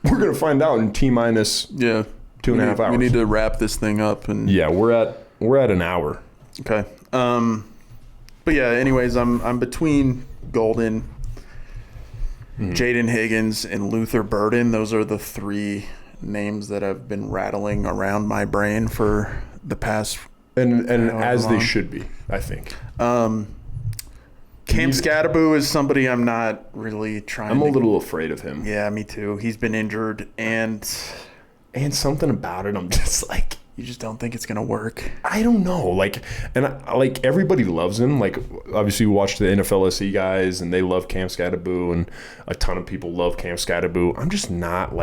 we're going to find out in T-minus 2.5 hours. We need to wrap this thing up. And yeah, we're at an hour. Okay. But yeah, anyways, I'm between Golden, Jaden Higgins, and Luther Burden. Those are the 3 names that have been rattling around my brain for the past... And as they should be, I think. Cam Scattaboo is somebody I'm not really trying I'm a little afraid of him. Yeah, me too. He's been injured, and something about it, I'm just like... You just don't think it's going to work? I don't know. Everybody loves him. Like, obviously, we watch the NFL SC guys, and they love Cam Scattaboo, and a ton of people love Cam Scattaboo. I'm just not,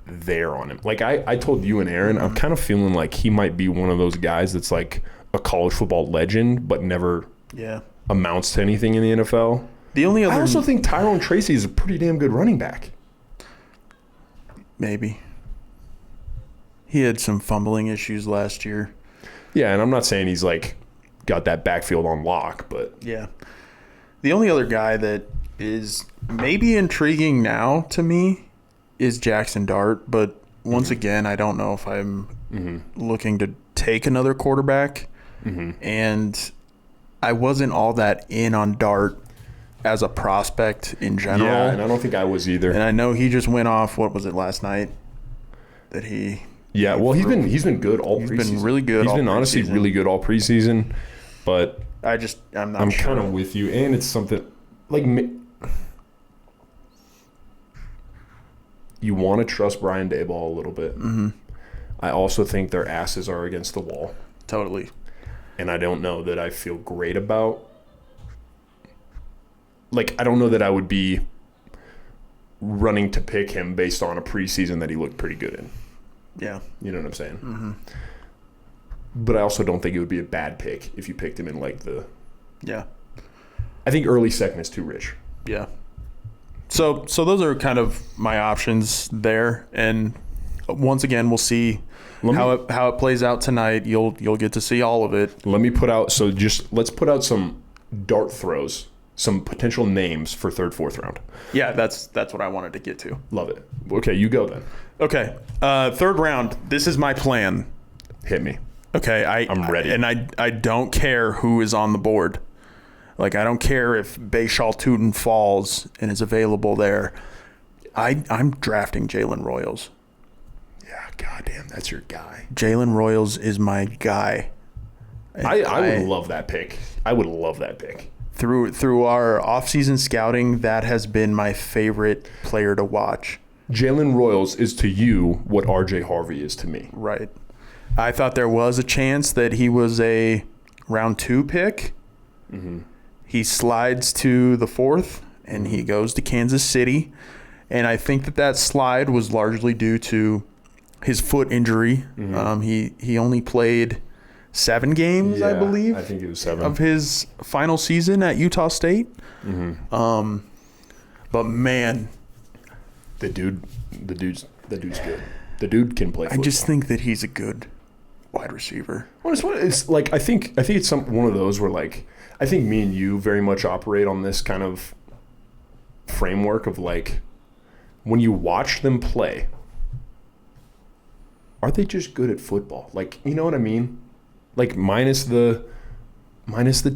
there on him. I told you and Aaron, I'm kind of feeling like he might be one of those guys that's like a college football legend, but never amounts to anything in the NFL. The only other... I also think Tyrone Tracy is a pretty damn good running back. Maybe. He had some fumbling issues last year. Yeah, and I'm not saying he's like got that backfield on lock, but yeah. The only other guy that is maybe intriguing now to me is Jackson Dart, but once again, I don't know if I'm looking to take another quarterback. And I wasn't all that in on Dart as a prospect in general. yeah, and I don't think I was either. And I know he just went off, what was it, last night? That he... Yeah, well, he's been good all preseason. He's been really good. He's been honestly really good all preseason, but I'm not sure. kind of with you, and it's something like you want to trust Brian Daboll a little bit. I also think their asses are against the wall. Totally. And I don't know that I feel great about. Like, I don't know that I would be running to pick him based on a preseason that he looked pretty good in. Yeah. You know what I'm saying? But I also don't think it would be a bad pick if you picked him in like the... Yeah. I think early second is too rich. Yeah. So those are kind of my options there. And once again, we'll see how it plays out tonight. You'll get to see all of it. Let me put out... So just let's put out some dart throws, some potential names for third, fourth round. Yeah, that's what I wanted to get to. Love it. Okay, you go then. Okay. Third round, this is my plan. Hit me. Okay, I'm ready. I don't care who is on the board. Like, I don't care if Bayshal Tootin falls and is available there. I'm drafting Jalen Royals. Yeah, goddamn, that's your guy. Jalen Royals is my guy. I would love that pick. I would love that pick. Through our offseason scouting, that has been my favorite player to watch. Jalen Royals is to you what RJ Harvey is to me. Right. I thought there was a chance that he was a round 2 pick. He slides to the 4th, and he goes to Kansas City. And I think that slide was largely due to his foot injury. He only played 7 games, I believe. I think it was 7 of his final season at Utah State. But man, the dude's good. The dude can play football. I just think that he's a good wide receiver. Well, it's like I think it's one of those where like I think me and you very much operate on this kind of framework of like when you watch them play, are they just good at football? Like, you know what I mean? Like minus the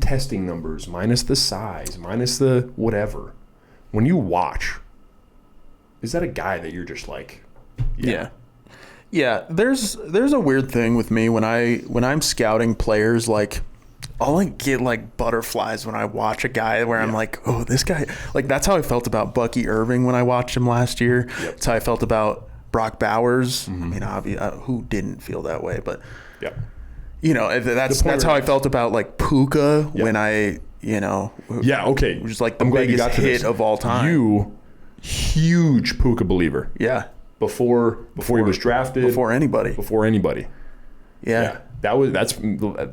testing numbers, minus the size, minus the whatever. When you watch, is that a guy that you're just like, yeah. Yeah, there's a weird thing with me when I'm scouting players, like I'll like get like butterflies when I watch a guy where I'm like, oh, this guy, like that's how I felt about Bucky Irving when I watched him last year. That's how I felt about Brock Bowers. I mean, who didn't feel that way? But you know, that's how I felt about like Puka when I, you know, was like the biggest hit of all time. You huge Puka believer. Yeah. Before he was drafted. Before anybody. Yeah. That's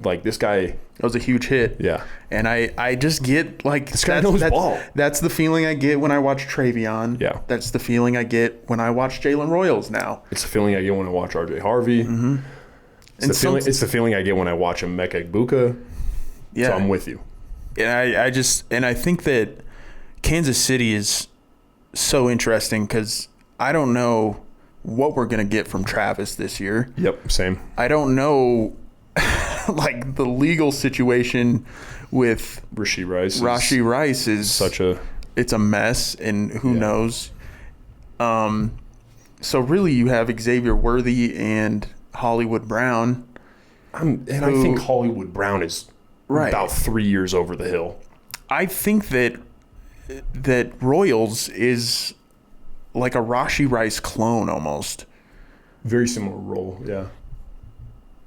like this guy. That was a huge hit. Yeah. And I just get like this guy knows ball. That's the feeling I get when I watch Travion. Yeah. That's the feeling I get when I watch Jalen Royals now. It's the feeling I get when I watch RJ Harvey. It's the feeling I get when I watch Emeka Egbuka. Yeah. So I'm with you. And I think that Kansas City is so interesting because I don't know what we're going to get from Travis this year. Yep, same. I don't know, like, the legal situation with Rashee Rice is such a... It's a mess, and who knows. So, really, you have Xavier Worthy and Hollywood Brown. I think Hollywood Brown is about 3 years over the hill. I think that Royals is like a Rashee Rice clone almost. Very similar role, yeah.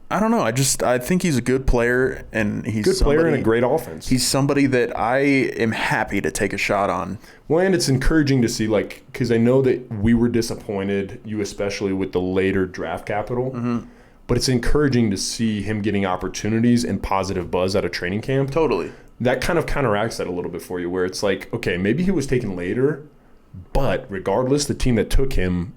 I don't know. I think he's a good player, and he's good player and a great offense. He's somebody that I am happy to take a shot on. Well, and it's encouraging to see, like, because I know that we were disappointed, you especially, with the later draft capital. But it's encouraging to see him getting opportunities and positive buzz out of training camp. Totally. That kind of counteracts that a little bit for you, where it's like, okay, maybe he was taken later, but regardless, the team that took him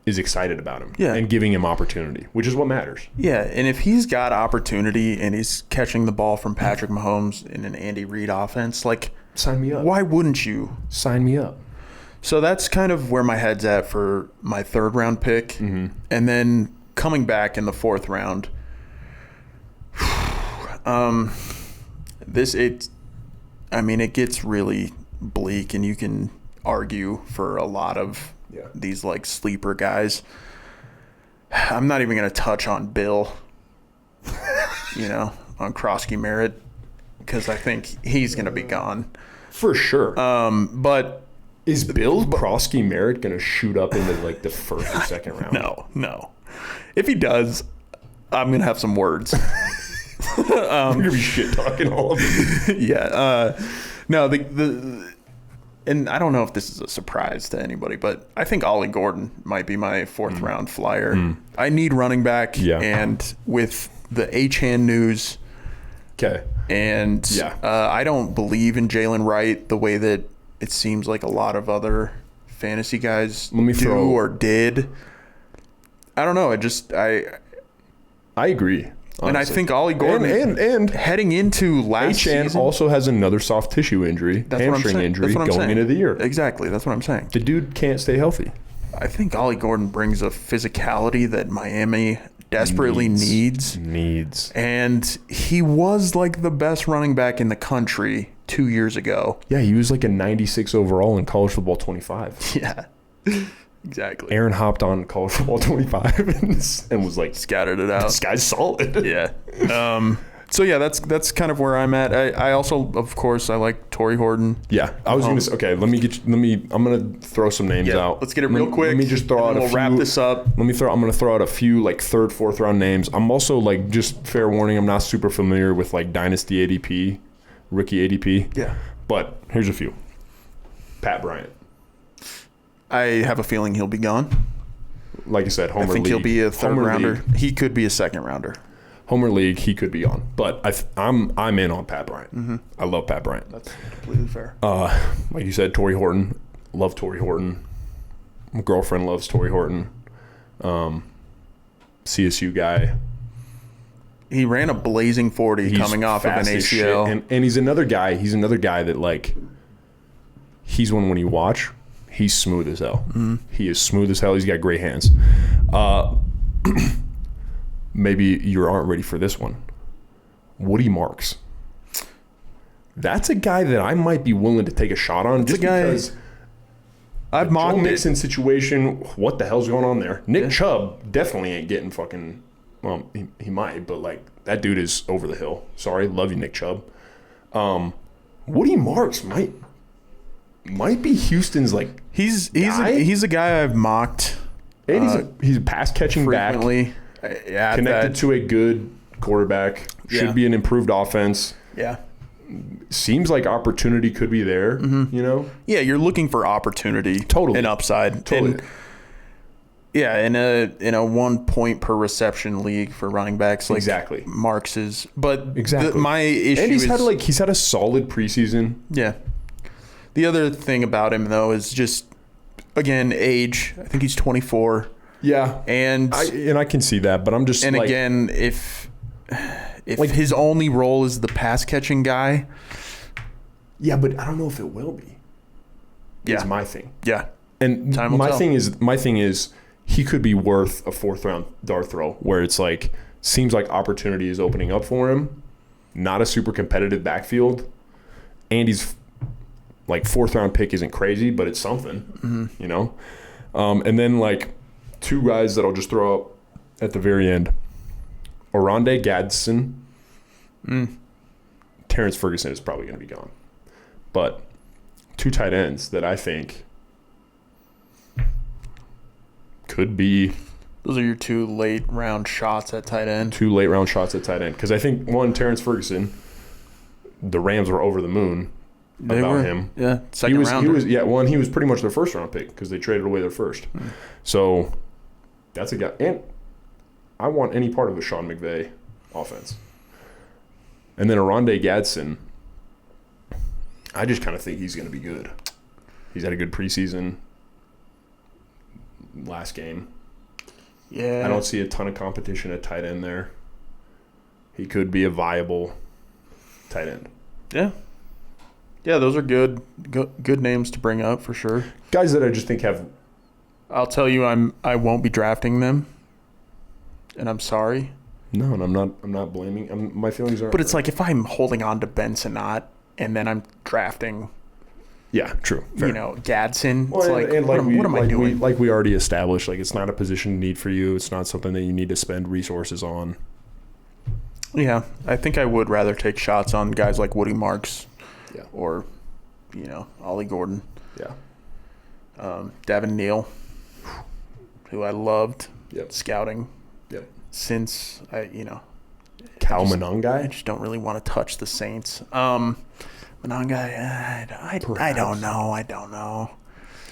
is excited about him Yeah. and giving him opportunity, which is what matters. Yeah, and if he's got opportunity and he's catching the ball from Patrick Mahomes in an Andy Reid offense, like, Sign me up. why wouldn't you? Sign me up. So that's kind of where my head's at for my 3rd round pick. Mm-hmm. And then coming back in the 4th round, it gets really bleak, and you can argue for a lot of these like sleeper guys. I'm not even going to touch on Bill, on Krosky Merritt, because I think he's going to be gone. For sure. But is Bill Krosky Merritt going to shoot up into like the 1st or 2nd round? No. If he does, I'm going to have some words. You're going to be shit talking all of it. Yeah. No, and I don't know if this is a surprise to anybody, but I think Ollie Gordon might be my 4th round flyer. I need running back. Yeah. And with the Achane news, Okay. and I don't believe in Jalen Wright the way that it seems like a lot of other fantasy guys or did. I don't know. I agree. Honestly. And I think Ollie Gordon and heading into last season also has another soft tissue injury, hamstring injury going into the year. Exactly. That's what I'm saying. The dude can't stay healthy. I think Ollie Gordon brings a physicality that Miami desperately needs. And he was like the best running back in the country 2 years ago. Yeah, he was like a 96 overall in college football 25. Yeah. Exactly. Aaron hopped on college football 25 and was like, scattered it out. This guy's solid. Yeah. So yeah, that's kind of where I'm at. I also, of course, I like Torrey Horton. Yeah, I was gonna say. Okay, I'm gonna throw some names out. Let's get it real quick. Let me just throw out a few. We'll wrap this up. I'm gonna throw out a few like 3rd, 4th round names. I'm also like, just fair warning, I'm not super familiar with like Dynasty ADP, rookie ADP. Yeah. But here's a few. Pat Bryant. I have a feeling he'll be gone. Like I said, Homer League. I think he'll be a 3rd rounder. League. He could be a 2nd rounder. Homer League, he could be on, but I'm in on Pat Bryant. Mm-hmm. I love Pat Bryant. That's completely fair. Like you said, Torrey Horton, love Torrey Horton. My girlfriend loves Torrey Horton. CSU guy. He ran a blazing 40 coming off of an ACL, and he's another guy. He's another guy that like. He's one when you watch. He's smooth as hell. Mm-hmm. He is smooth as hell. He's got great hands. Maybe you aren't ready for this one. Woody Marks. That's a guy that I might be willing to take a shot on just because I've mocked Joe Mixon situation, what the hell's going on there? Nick Chubb definitely ain't getting fucking, well, he might, but like that dude is over the hill. Sorry, love you, Nick Chubb. Woody Marks might be Houston's like he's a guy I've mocked. And he's a pass catching back. Connected to a good quarterback. Should be an improved offense. Yeah. Seems like opportunity could be there, you know? Yeah, you're looking for opportunity. Totally. And upside. Totally. And, in a 1 point per reception league for running backs, like exactly. Marks is. But exactly. My issue and he's had a solid preseason. Yeah. The other thing about him though is just, again, age. I think he's 24. Yeah. And I can see that, but I'm just and like, again, if like his only role is the pass catching guy. Yeah, but I don't know if it will be. Yeah. It's my thing. Yeah. And my thing is he could be worth a 4th round dart throw where it's like seems like opportunity is opening up for him. Not a super competitive backfield. And he's like 4th round pick isn't crazy, but it's something, you know? And then like 2 guys that I'll just throw up at the very end. Oronde Gadsden. Terrence Ferguson is probably going to be gone. But 2 tight ends that I think could be. Those are your 2 late round shots at tight end. 2 late round shots at tight end. Because I think, one, Terrence Ferguson, the Rams were over the moon about him. Yeah, second rounder. He was pretty much their 1st round pick because they traded away their 1st. So that's a guy. And I want any part of the Sean McVay offense. And then Oronde Gadsden, I just kind of think he's going to be good. He's had a good preseason last game. Yeah. I don't see a ton of competition at tight end there. He could be a viable tight end. Yeah. Yeah, those are good names to bring up for sure. Guys that I just think have. I'll tell you, I won't be drafting them, and I'm sorry. No, and I'm not blaming. My feelings are. But it's like if I'm holding on to Ben Sinnott and then I'm drafting. Yeah, true. Fair. Gadsden. Well, it's like, and what am I doing? Like we already established, like it's not a position need for you. It's not something that you need to spend resources on. Yeah, I think I would rather take shots on guys like Woody Marks, or, Ollie Gordon. Yeah. Davin Neal, who I loved scouting. Yep. Since Cal Monongai? I just don't really want to touch the Saints. Monongai, I don't know.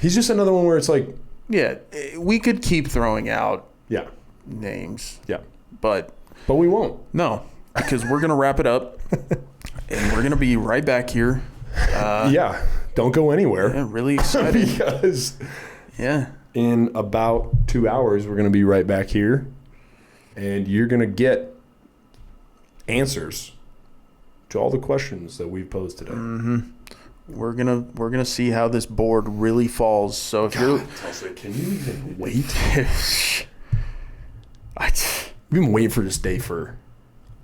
He's just another one where it's like, yeah, we could keep throwing out yeah, names. Yeah. But we won't. No, because we're gonna wrap it up, and we're gonna be right back here. Yeah, don't go anywhere. Yeah, really excited because in about 2 hours we're gonna be right back here, and you're gonna get answers to all the questions that we've posed today. Mm-hmm. We're gonna see how this board really falls. So if you're, can you even wait? I've been waiting for this day for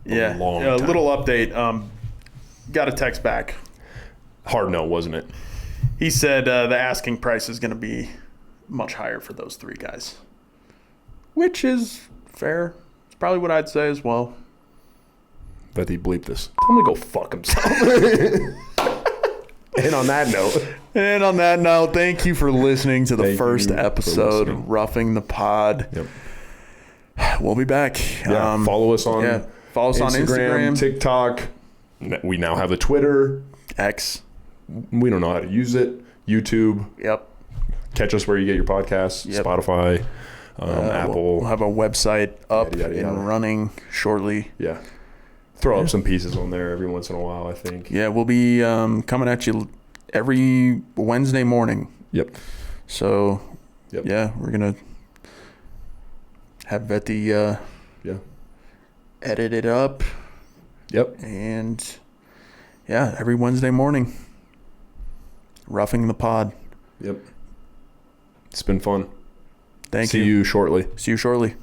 a long time. A little update. Got a text back. Hard no, wasn't it? He said the asking price is going to be much higher for those three guys, which is fair. It's probably what I'd say as well. Bet he bleeped this. Tell him to go fuck himself. And on that note, thank you for listening to the first episode, Roughing the Pod. Yep. We'll be back. Yeah, follow us on Instagram, TikTok. We now have a Twitter. X. We don't know how to use it. YouTube. Yep. Catch us where you get your podcasts. Yep. Spotify, Apple. We'll have a website up and running shortly. Yeah. Throw up some pieces on there every once in a while, I think. Yeah, we'll be coming at you every Wednesday morning. Yep. So, yeah, we're going to have Betty edit it up. Yep. And, every Wednesday morning. Roughing the Pod. Yep. It's been fun. Thank you. See you shortly. See you shortly.